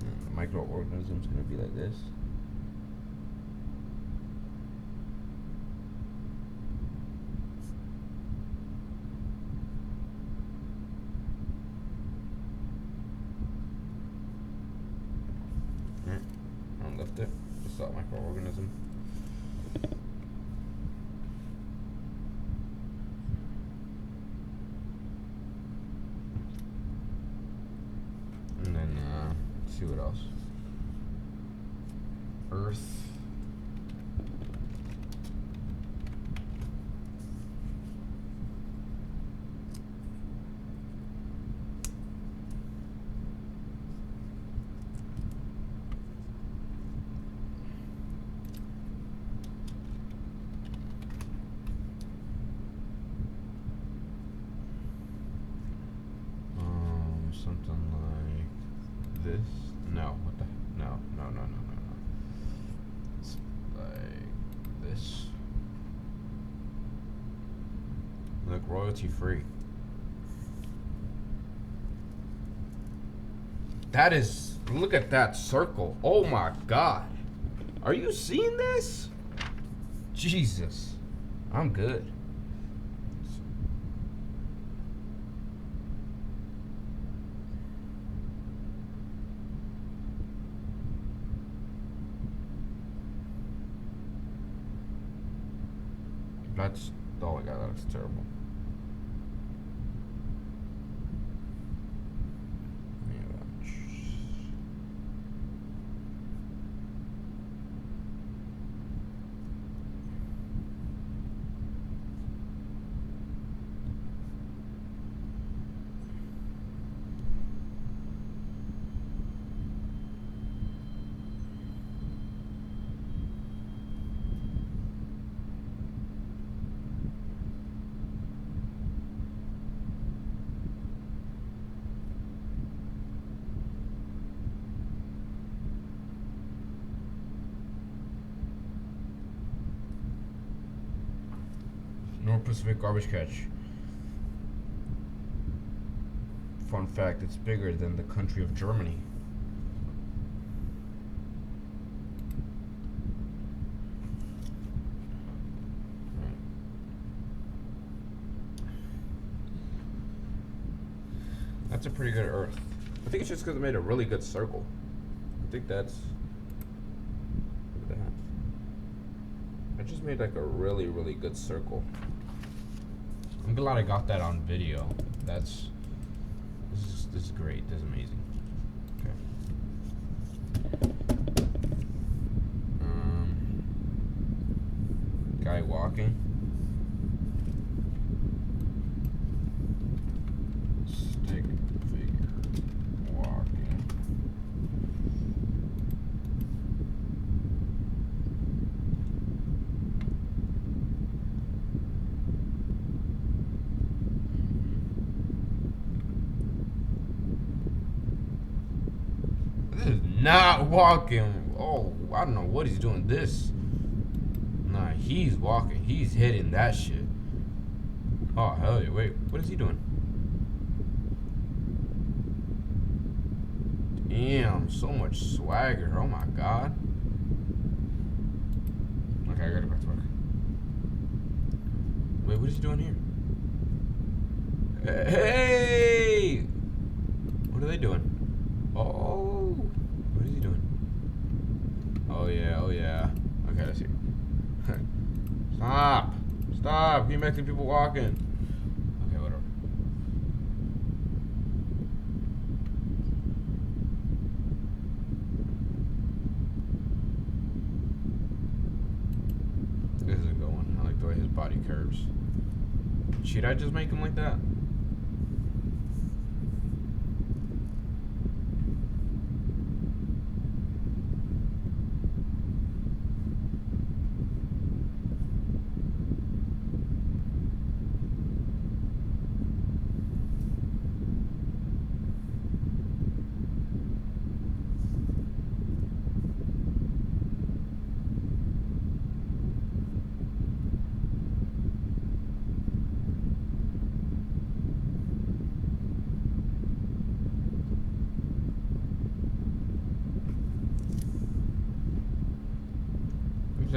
And the microorganism's gonna be like this. Lift it. It's that microorganism. And then let's see what else. Earth. Something like this. No, what the? No. It's like this. Look, royalty free. That is. Look at that circle. Oh my God. Are you seeing this? Jesus. I'm good. That's, oh my God, that looks terrible. North Pacific Garbage Catch. Fun fact, it's bigger than the country of Germany. That's a pretty good Earth. I think it's just because it made a really good circle. I think that's... Look at that. I just made like a really, really good circle. I'm glad I got that on video. This is great. This is amazing. Okay. Guy walking. Stick figure walking. This is not walking. Oh, I don't know what he's doing. This. Nah, he's walking. He's hitting that shit. Oh, hell yeah. Wait, what is he doing? Damn, so much swagger. Oh my God. Okay, I gotta go back to work. Wait, what is he doing here? Hey! What are they doing? Oh, what is he doing? Oh yeah, oh yeah. Okay, let's see. Stop! Stop! Keep making people walking. Okay, whatever. This is a good one. I like the way his body curves. Should I just make him like that?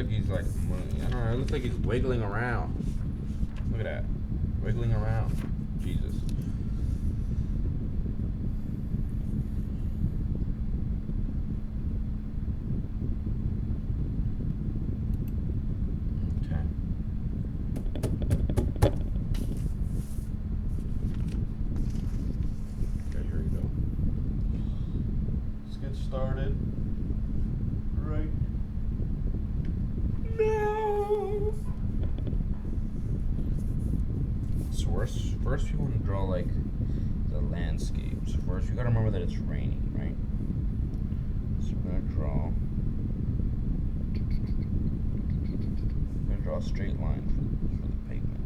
like he's like, I don't know. It looks like he's wiggling around. Look at that, wiggling around. Jesus. Okay. Okay, here we go. Let's get started. Right. No. So first we want to draw like the landscapes. First, we gotta remember that it's raining, right? So we're gonna draw a straight line for the pavement.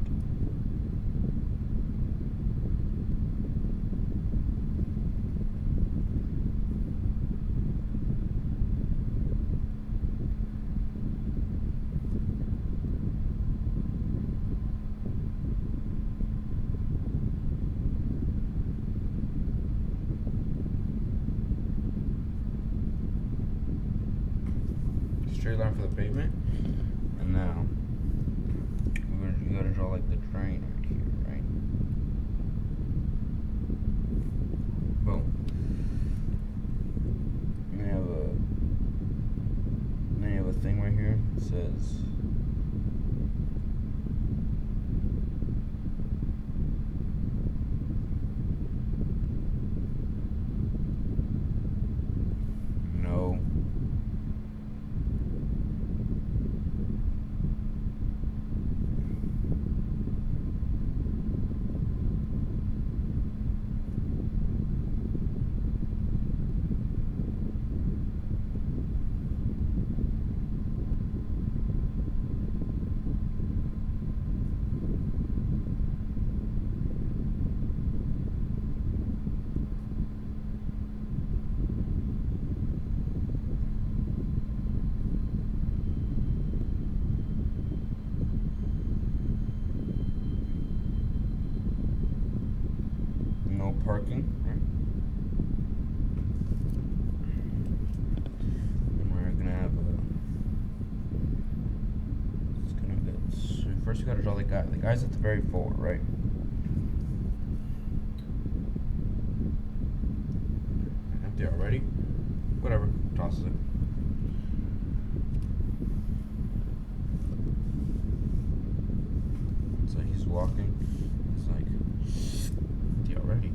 Straight line for the pavement, and now you gotta draw like the train right here, right? Boom. And then you have a thing right here that says no. No parking, right? And we're gonna have it's gonna get, so first you gotta draw the guy. The guy's at the very forward, right? Empty already? Whatever, tosses it. So he's walking. He's like, empty already.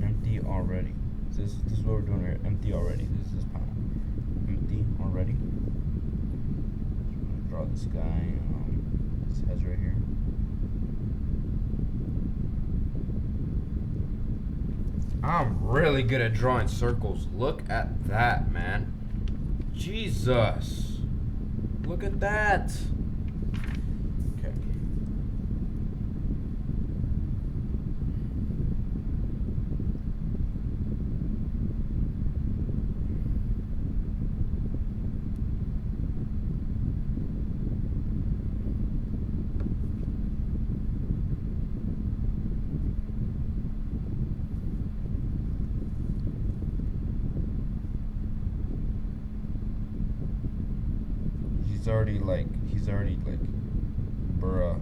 Empty already. This is what we're doing here. Empty already. This is this panel. Empty already. So I'm gonna draw this guy. His head's right here. I'm really good at drawing circles. Look at that, man. Jesus. Look at that. Okay. He's already like, bruh.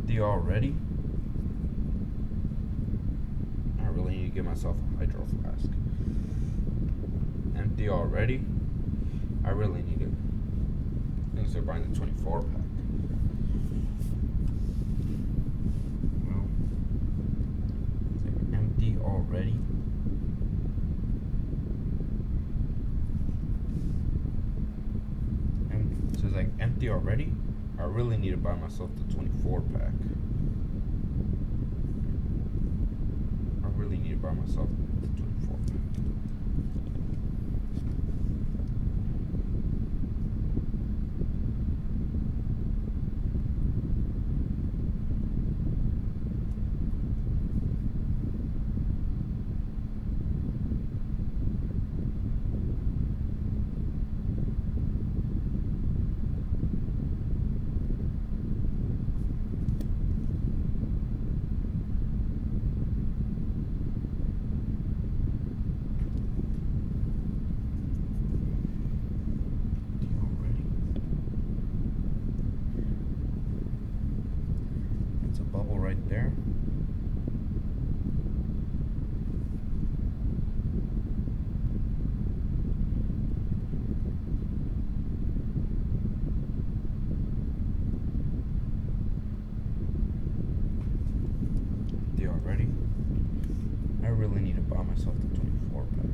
empty already. I really need to get myself a hydro flask. Empty already. I really need it. I need to start buying the 24 pack. Well, it's like empty already. So it's like empty already. I really need to buy myself the 24 pack. I really need to buy myself the 24 pack. Bubble right there. They already. I really need to buy myself the 24 pack.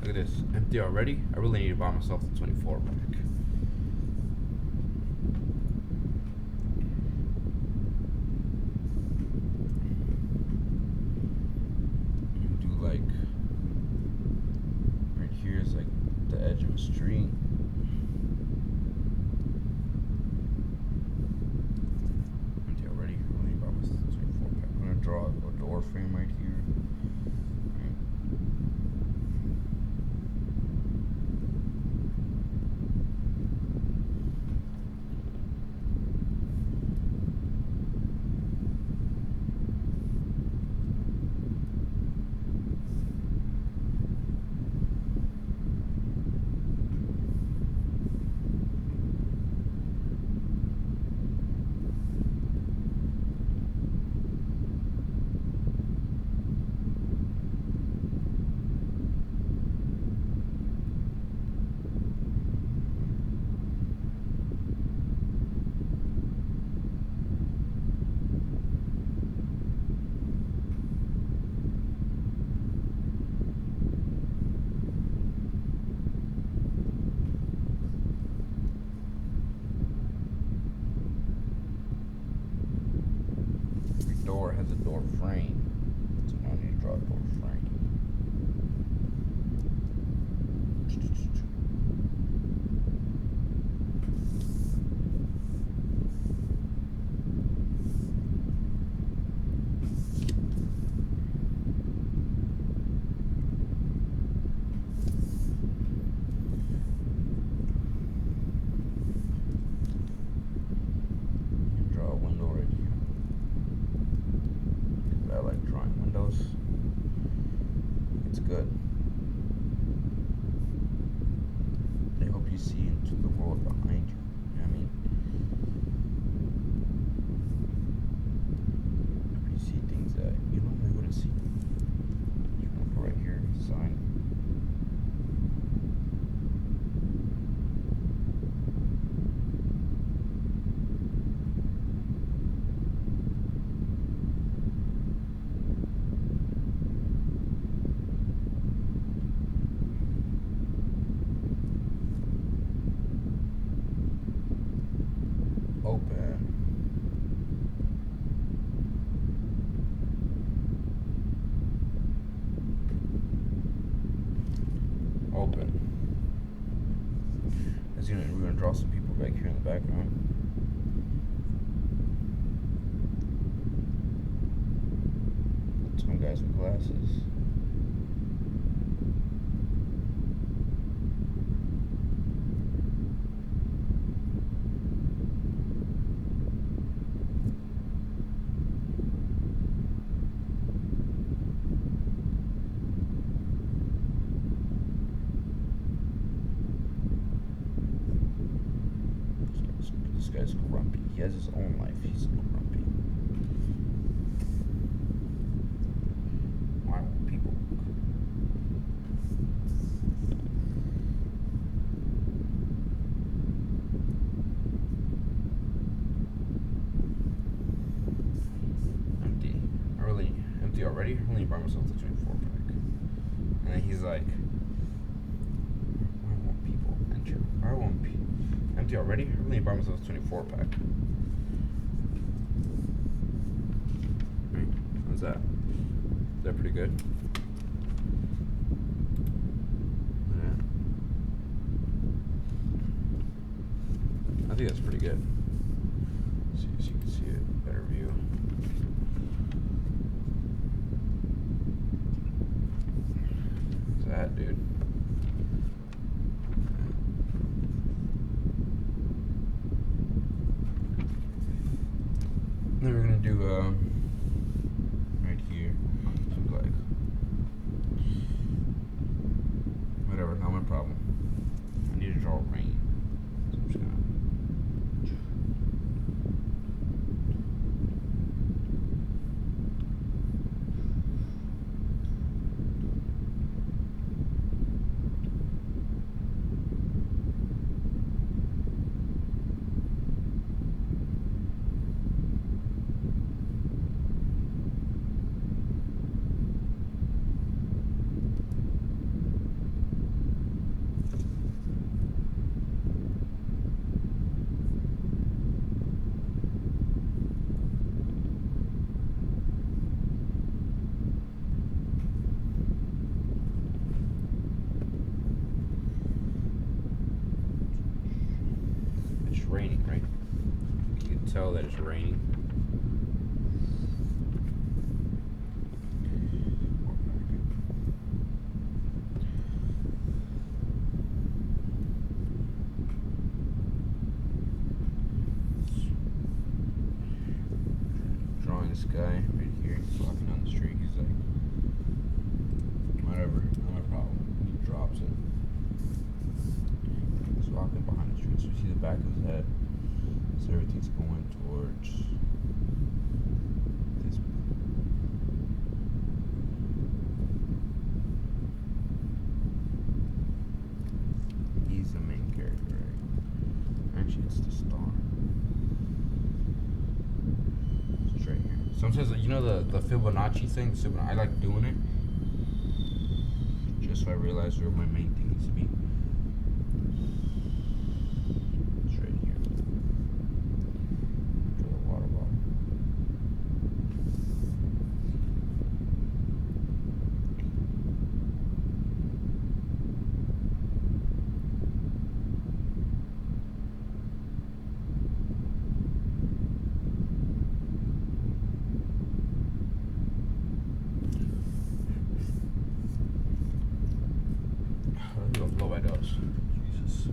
Look at this, empty already. I really need to buy myself the 24 pack. Do like right here is like the edge of a street. Empty already. I really need to buy myself the 24 pack. I'm gonna draw a door frame right here. Door has a door frame, so now I need to draw a door frame. Draw a window right here. I like drawing windows. It's good. They hope you see into the world behind you. You know what I mean? You see things that you normally wouldn't see. You want to put right here, sign. open. We're gonna draw some people back here in the background. Some guys with glasses. This guy's grumpy. He has his own life. He's grumpy. Why won't people? Empty. Early. Empty already? I only brought myself the 24 pack. And then he's like, why won't people enter? Why won't people? Empty already? I only brought myself a 24 pack. Right. How's that? Is that pretty good? Yeah. I think that's pretty good. Let's see so you can see a better view. What's that, dude? Then we're gonna do right here, something like whatever, not my problem. I need to draw rain, so I'm just gonna raining, right? You can tell that it's raining. Drawing this guy right here, he's walking down the street. He's like, whatever, not my problem. He drops it. He's walking behind the street, so you see the back of his head. So everything's going towards this. He's the main character, right? Actually, it's the star. It's right here. Sometimes, you know the Fibonacci thing? I like doing it. Just so I realize where my main thing needs to be. Blow my nose. Jesus.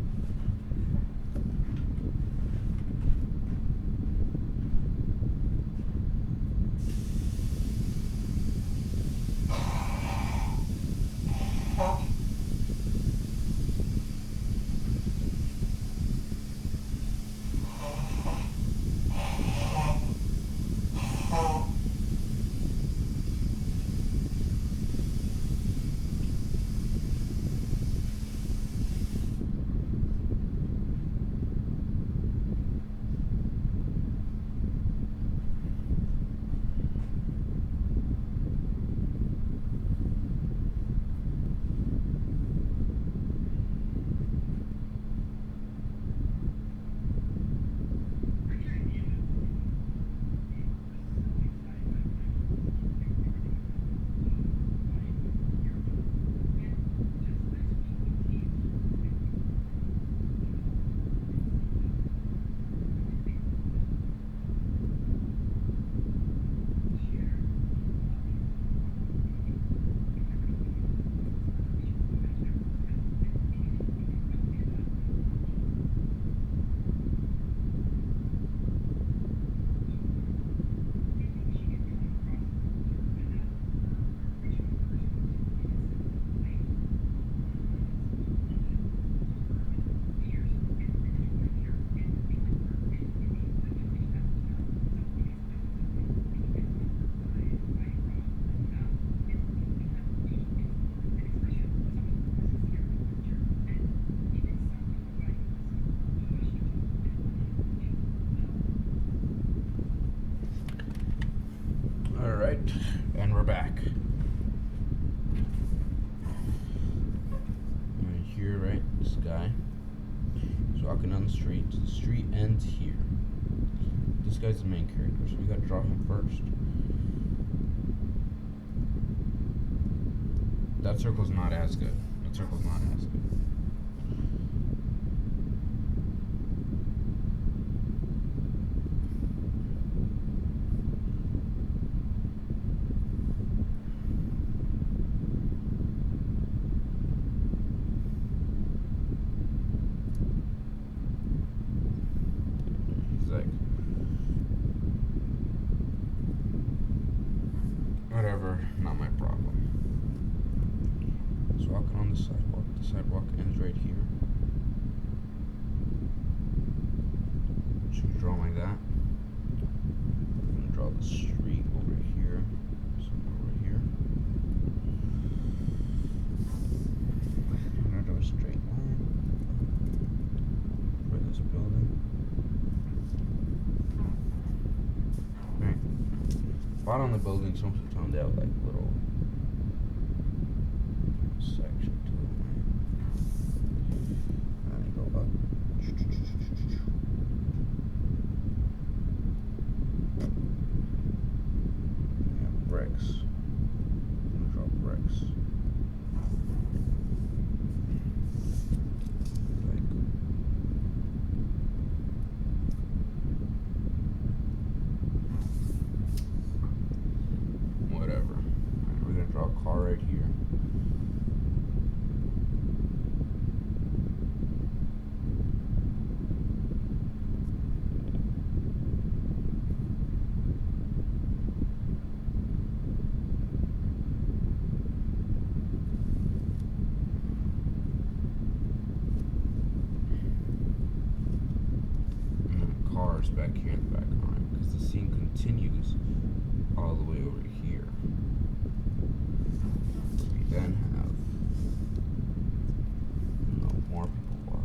back. Right here, right? This guy. He's walking down the street. The street ends here. This guy's the main character, so we gotta draw him first. That circle's not as good. That circle's not as good. He's like, whatever, not my problem. He's walking on the sidewalk. The sidewalk ends right here. Should we draw him like that? I'm gonna draw the street over here. Somewhere over here. I'm gonna draw a straight line for this building. Right. Bottom of the building, most of the time they have like little section to it, right? And they go up. And they have bricks. I'm gonna draw bricks. Like whatever. Right, we're gonna draw a car right here. And then cars back here in the background because the scene continues all the way over here. We then have more people walking.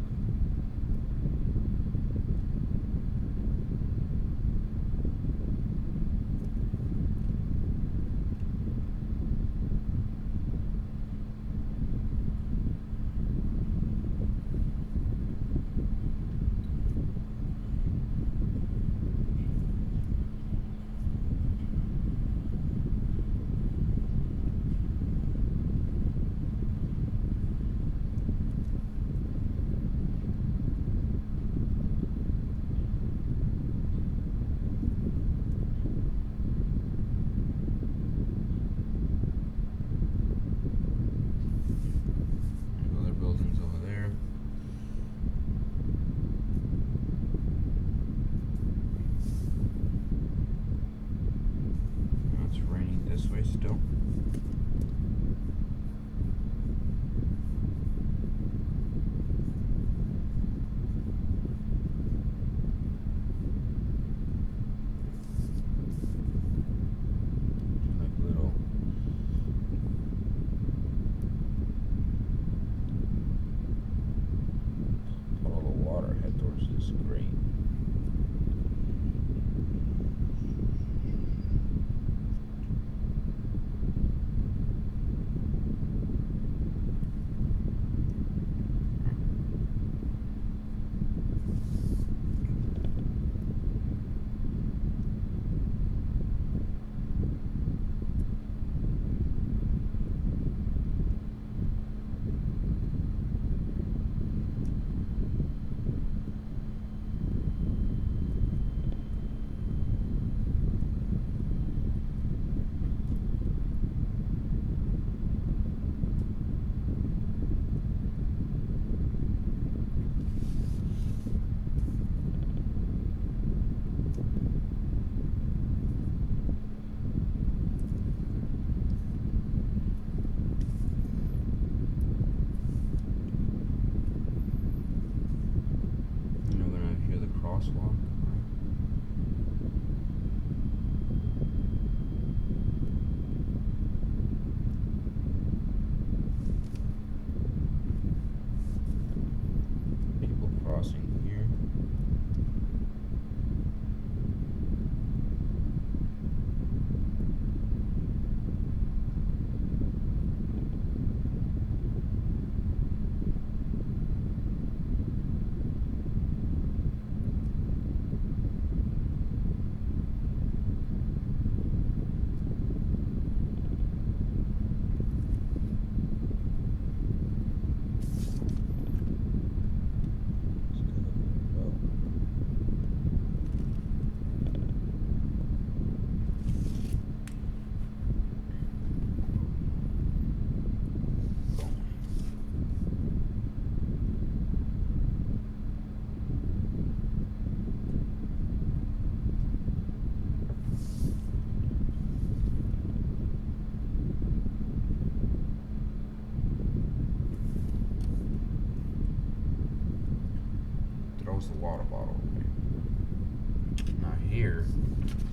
was the water bottle. Okay. Now here,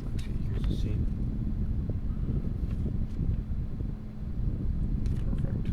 let's see, here's the seat. Perfect.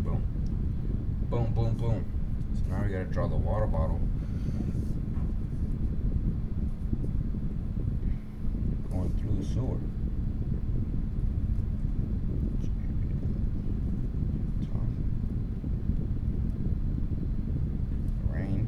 Boom. Boom, boom, boom. So now we gotta draw the water bottle. Going through the sewer. Top. Rain.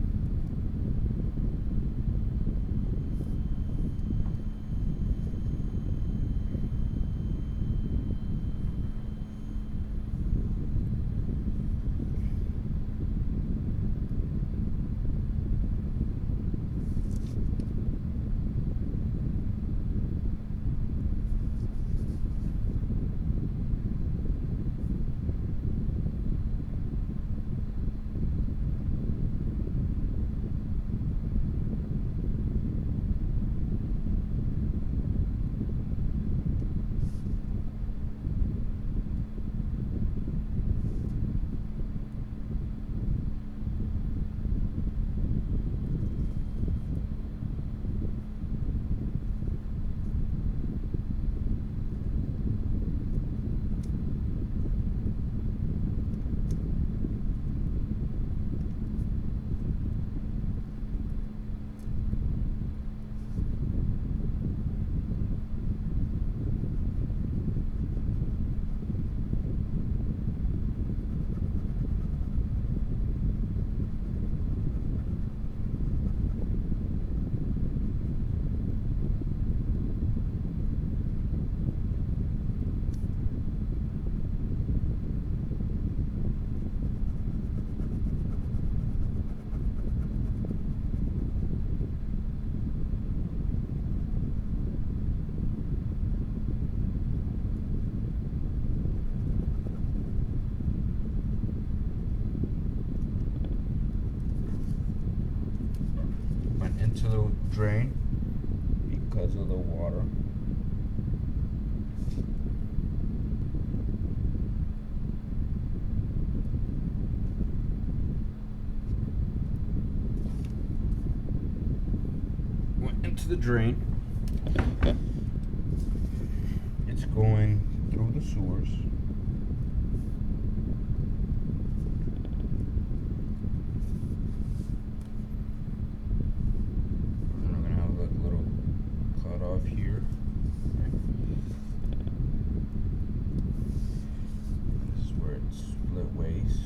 Went into the drain because of the water. Went into the drain. It's going through the sewers. And we're gonna have like a little cut off here. Right. This is where it split ways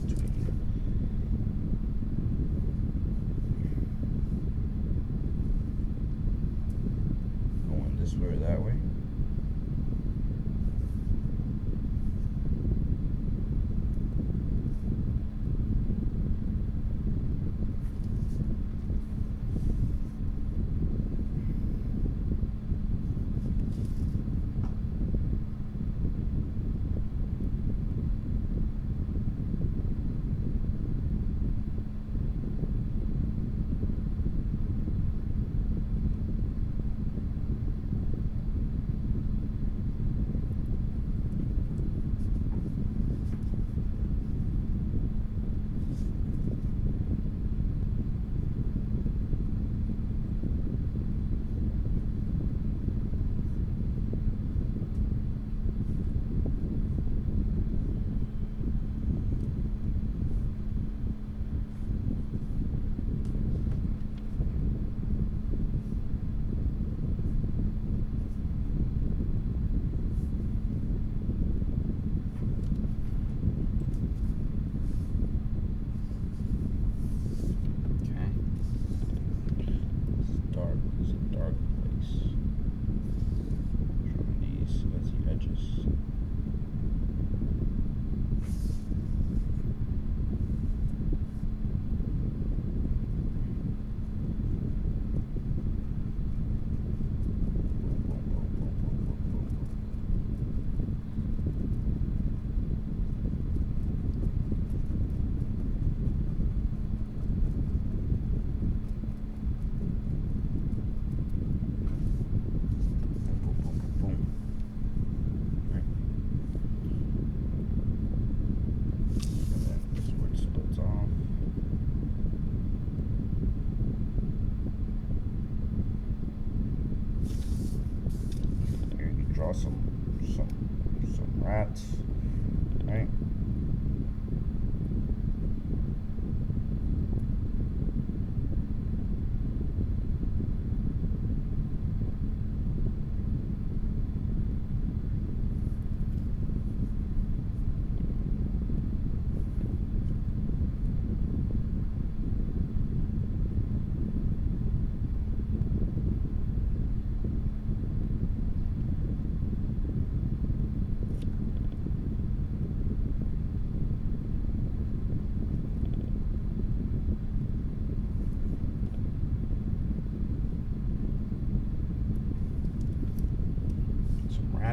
between. Going this way or that way.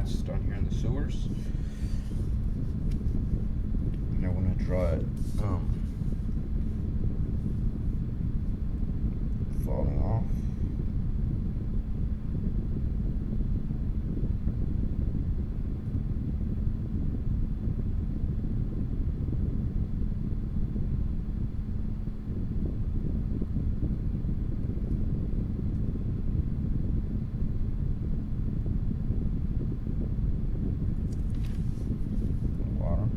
rats down here in the sewers. And I want to try falling off. Water.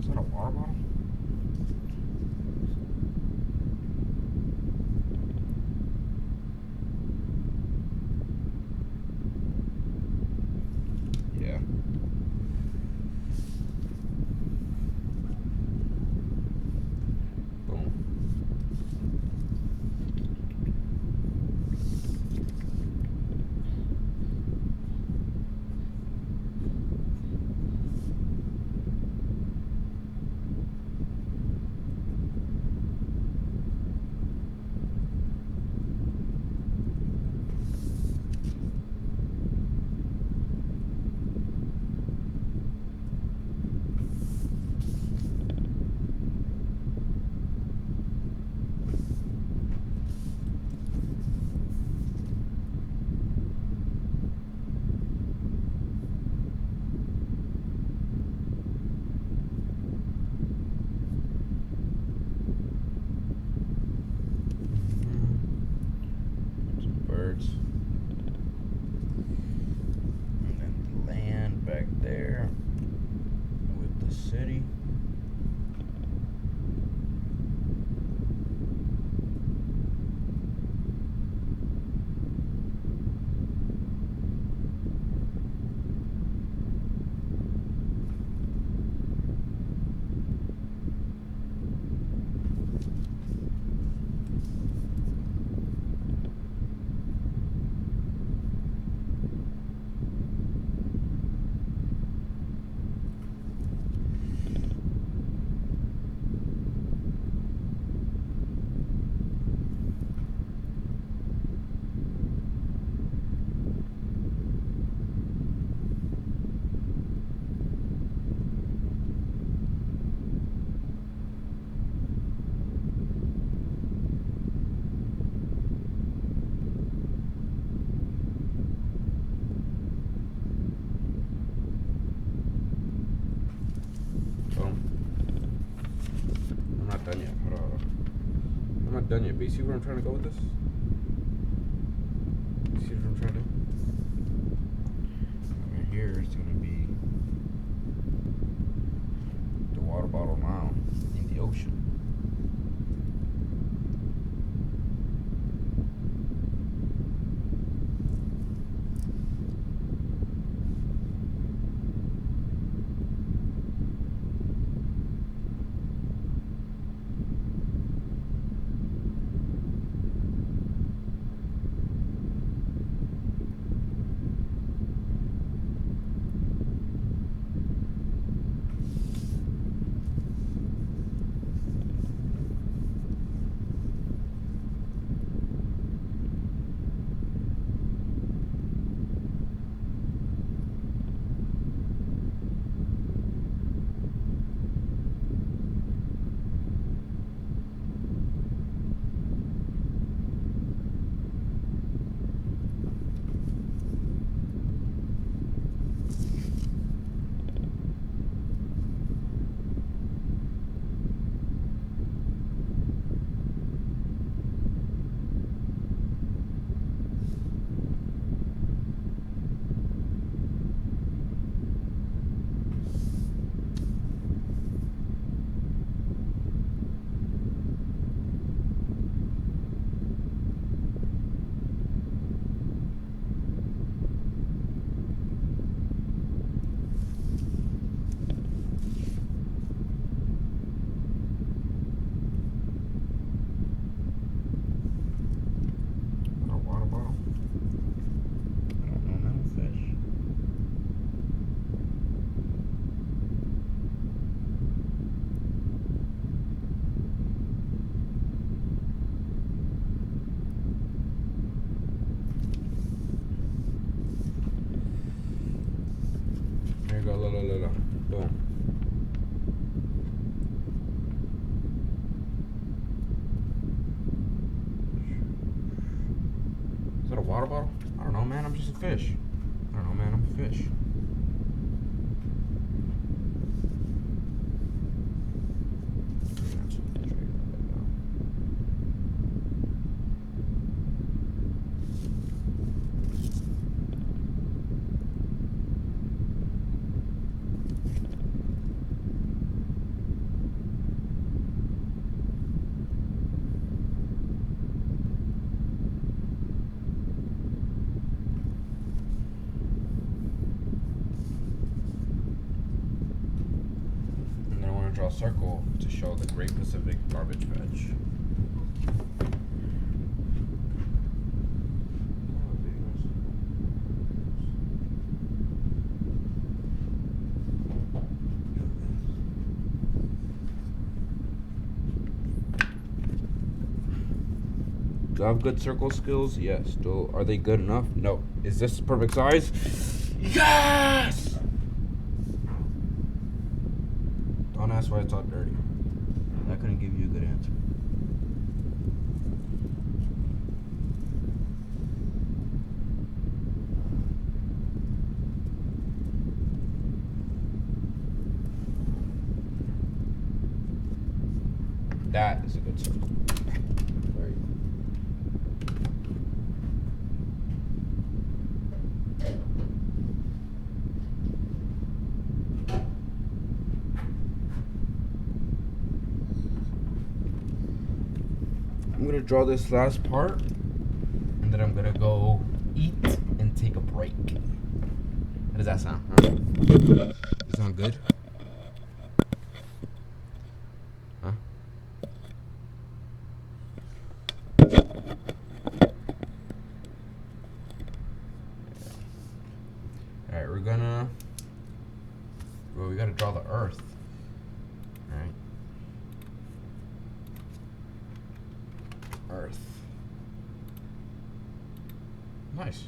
Is that a water bottle? Yeah. Boom. Some birds. And then the land back there with the city. Boom. I'm not done yet. Hold on. I'm not done yet, but you see where I'm trying to go with this? You see what I'm trying to do? Right here is going to be the water bottle now in the ocean. go. Look, look, look, look. Boom. Is that a water bottle? I don't know, man. I'm just a fish. I don't know, man. I'm a fish. Draw a circle to show the Great Pacific Garbage Patch. Do I have good circle skills? Yes. Are they good enough? No. Is this perfect size? Yes! Don't ask why it's all dirty. I couldn't give you a good answer. That is a good circle. There you go. I'm gonna draw this last part, and then I'm gonna go eat and take a break. How does that sound? Huh? Does it sound good? Huh? Alright, we gotta draw the earth. Alright. Earth. Nice.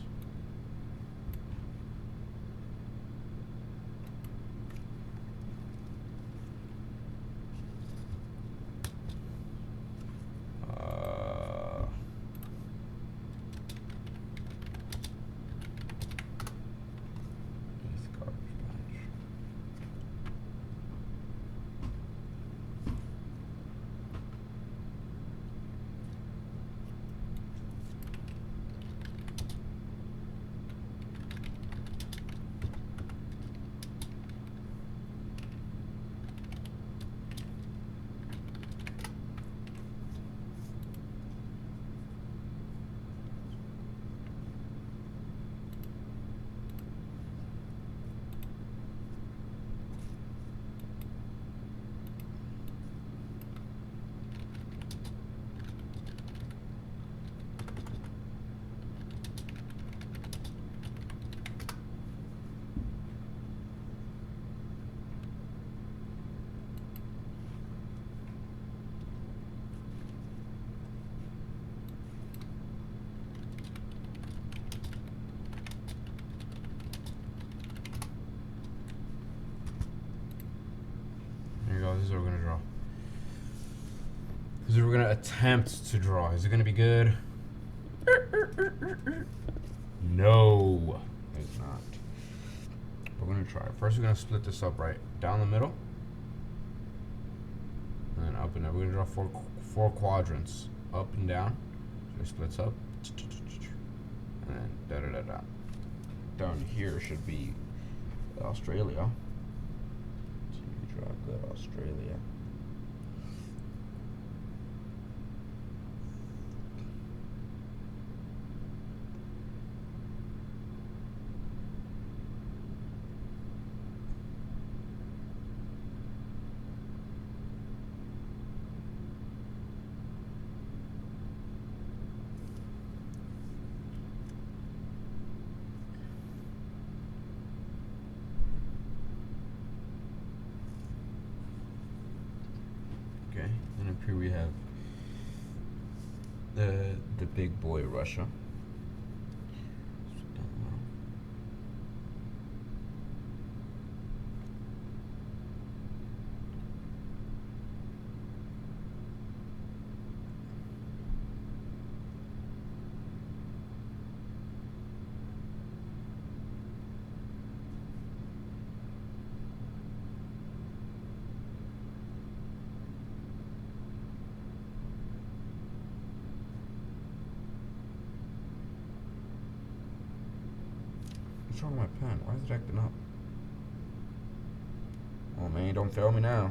This is what we're gonna draw. This is what we're gonna attempt to draw. Is it gonna be good? No, it's not. We're gonna try. First, we're gonna split this up right down the middle, and then up and down. We're gonna draw four quadrants, up and down. So it splits up, and then da da da da. Down here should be Australia. Draw good Australia. Okay, and up here we have the big boy Russia. What's wrong with my pen? Why is it acting up? Oh man, don't fail me now.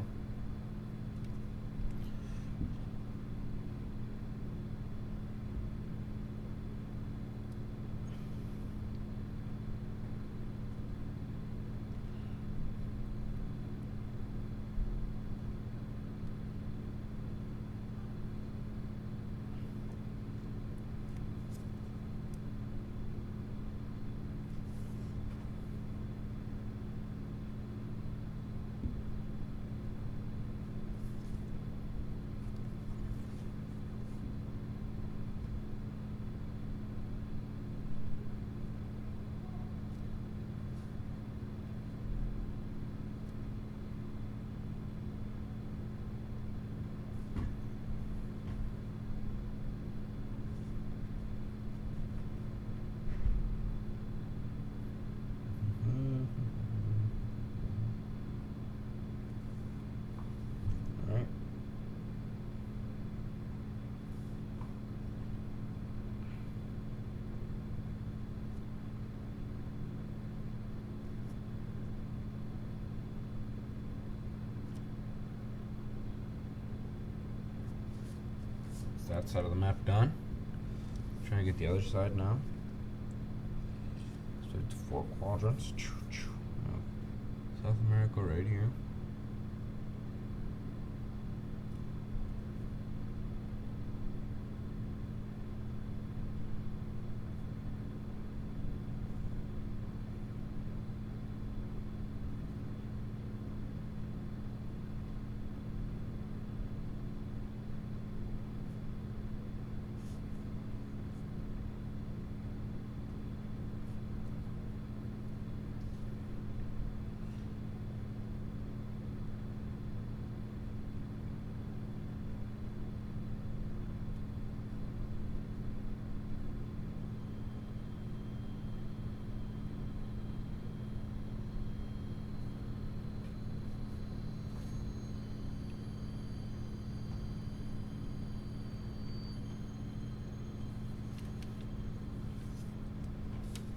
Alright. That side of the map done. Trying to get the other side now. So it's 4 quadrants. South America right here.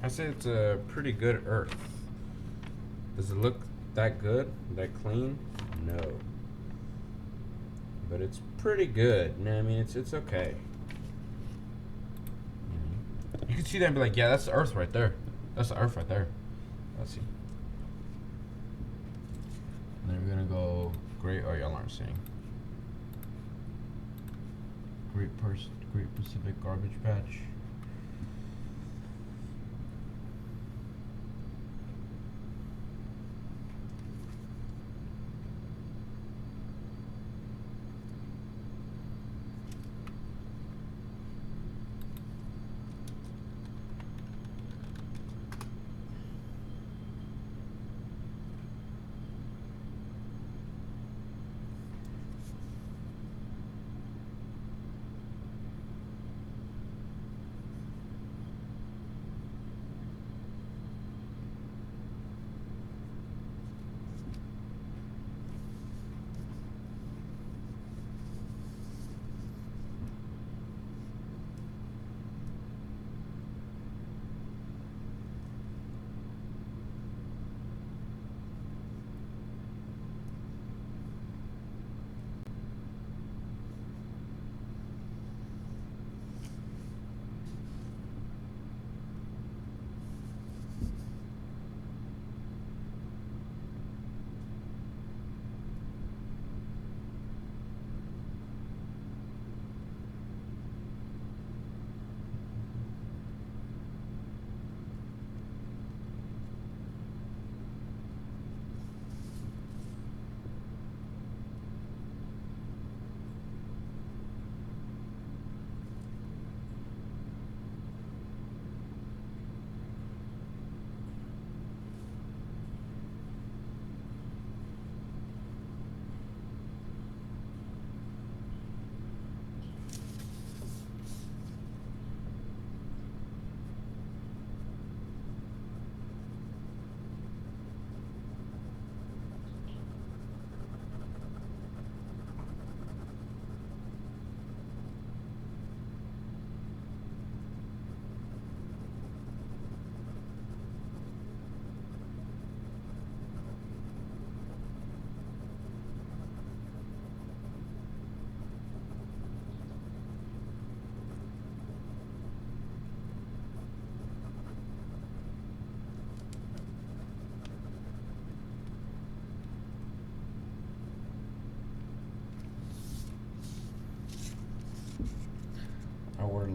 I say it's a pretty good Earth. Does it look that good? That clean? No. But it's pretty good. No, I mean, it's okay. You can see that and be like, yeah, that's the Earth right there. That's the Earth right there. Let's see. And then we're gonna go Great. Oh, y'all aren't seeing. Great Pacific Garbage Patch.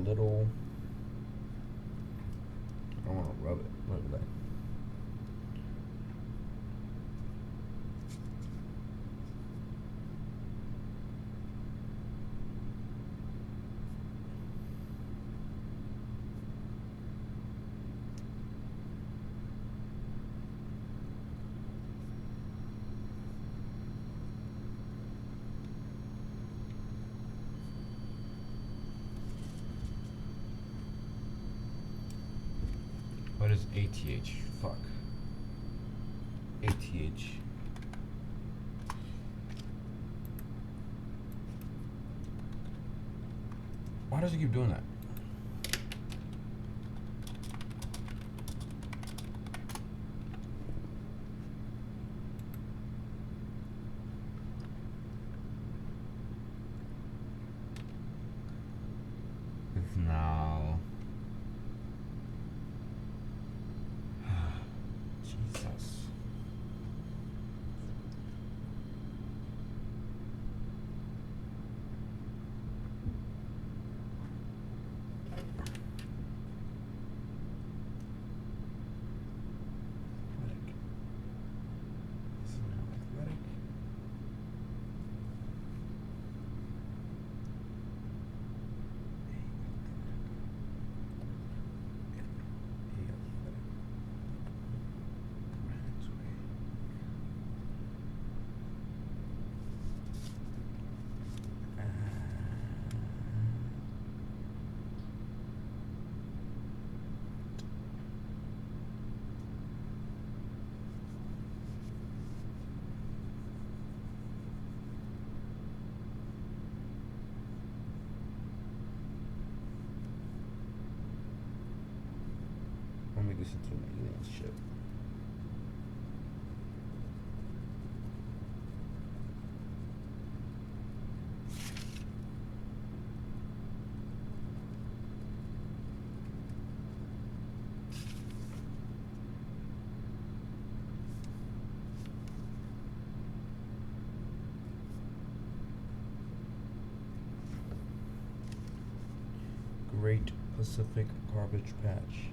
little. I don't want to rub it. Look at that. What is ATH? Fuck. ATH. Why does it keep doing that? It's now. Jesus. I'll make this into an alien ship. Great Pacific Garbage Patch.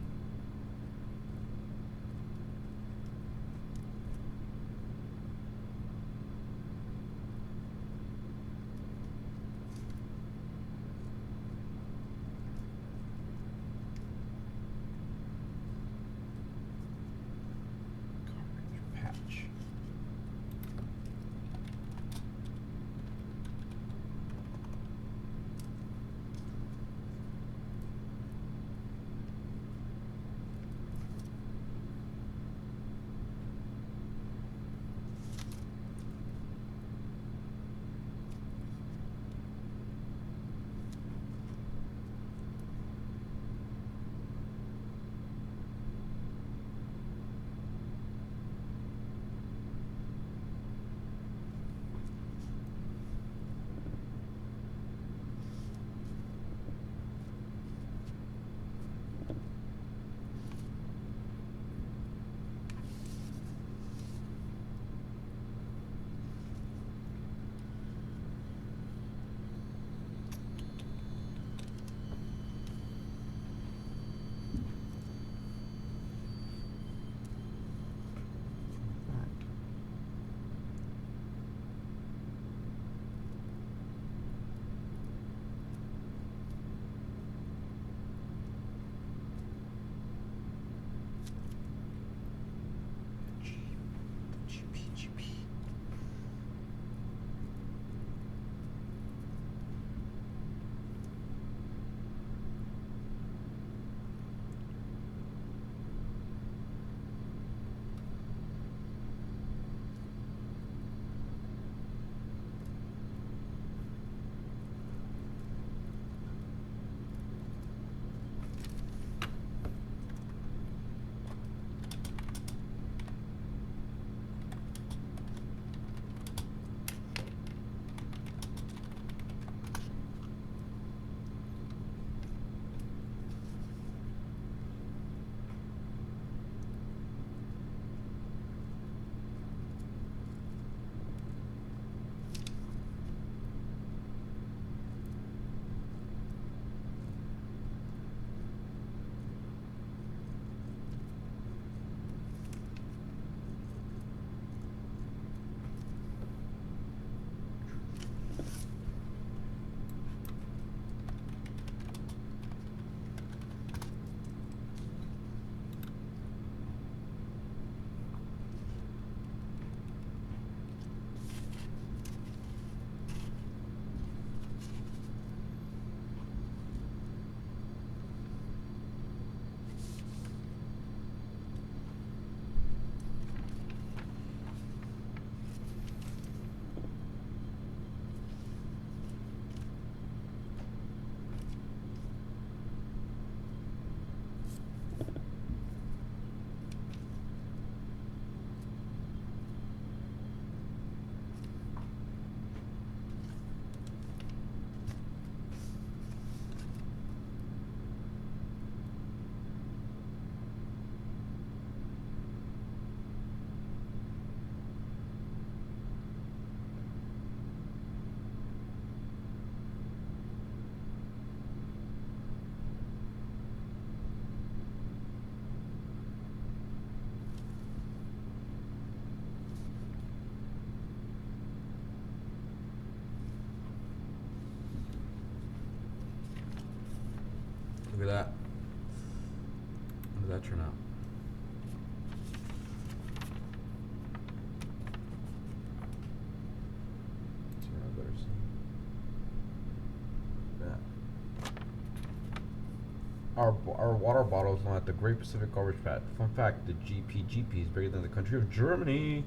our water bottles now at the Great Pacific Garbage Patch. Fun fact: the GPGP is bigger than the country of Germany.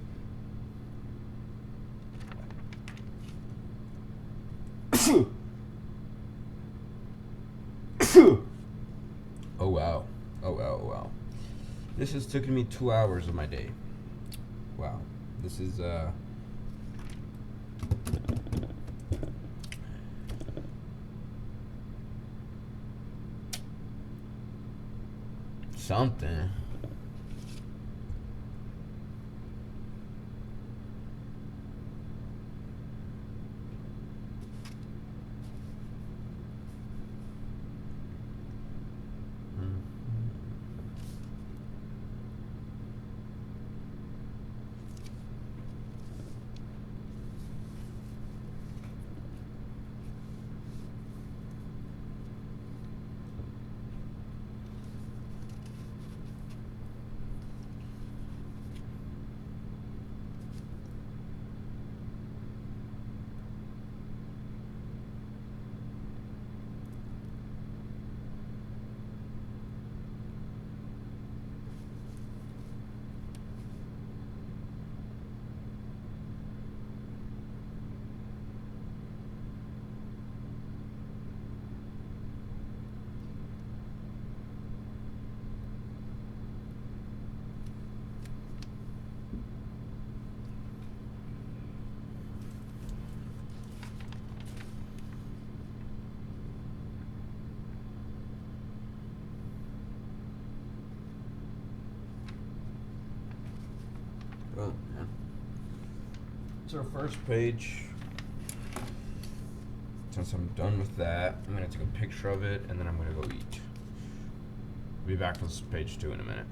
Oh wow. Oh wow, oh wow. This has taken me 2 hours of my day. Wow. This is something. Oh, yeah. It's our first page. Since I'm done with that, I'm gonna take a picture of it and then I'm gonna go eat. Be back for this page 2 in a minute.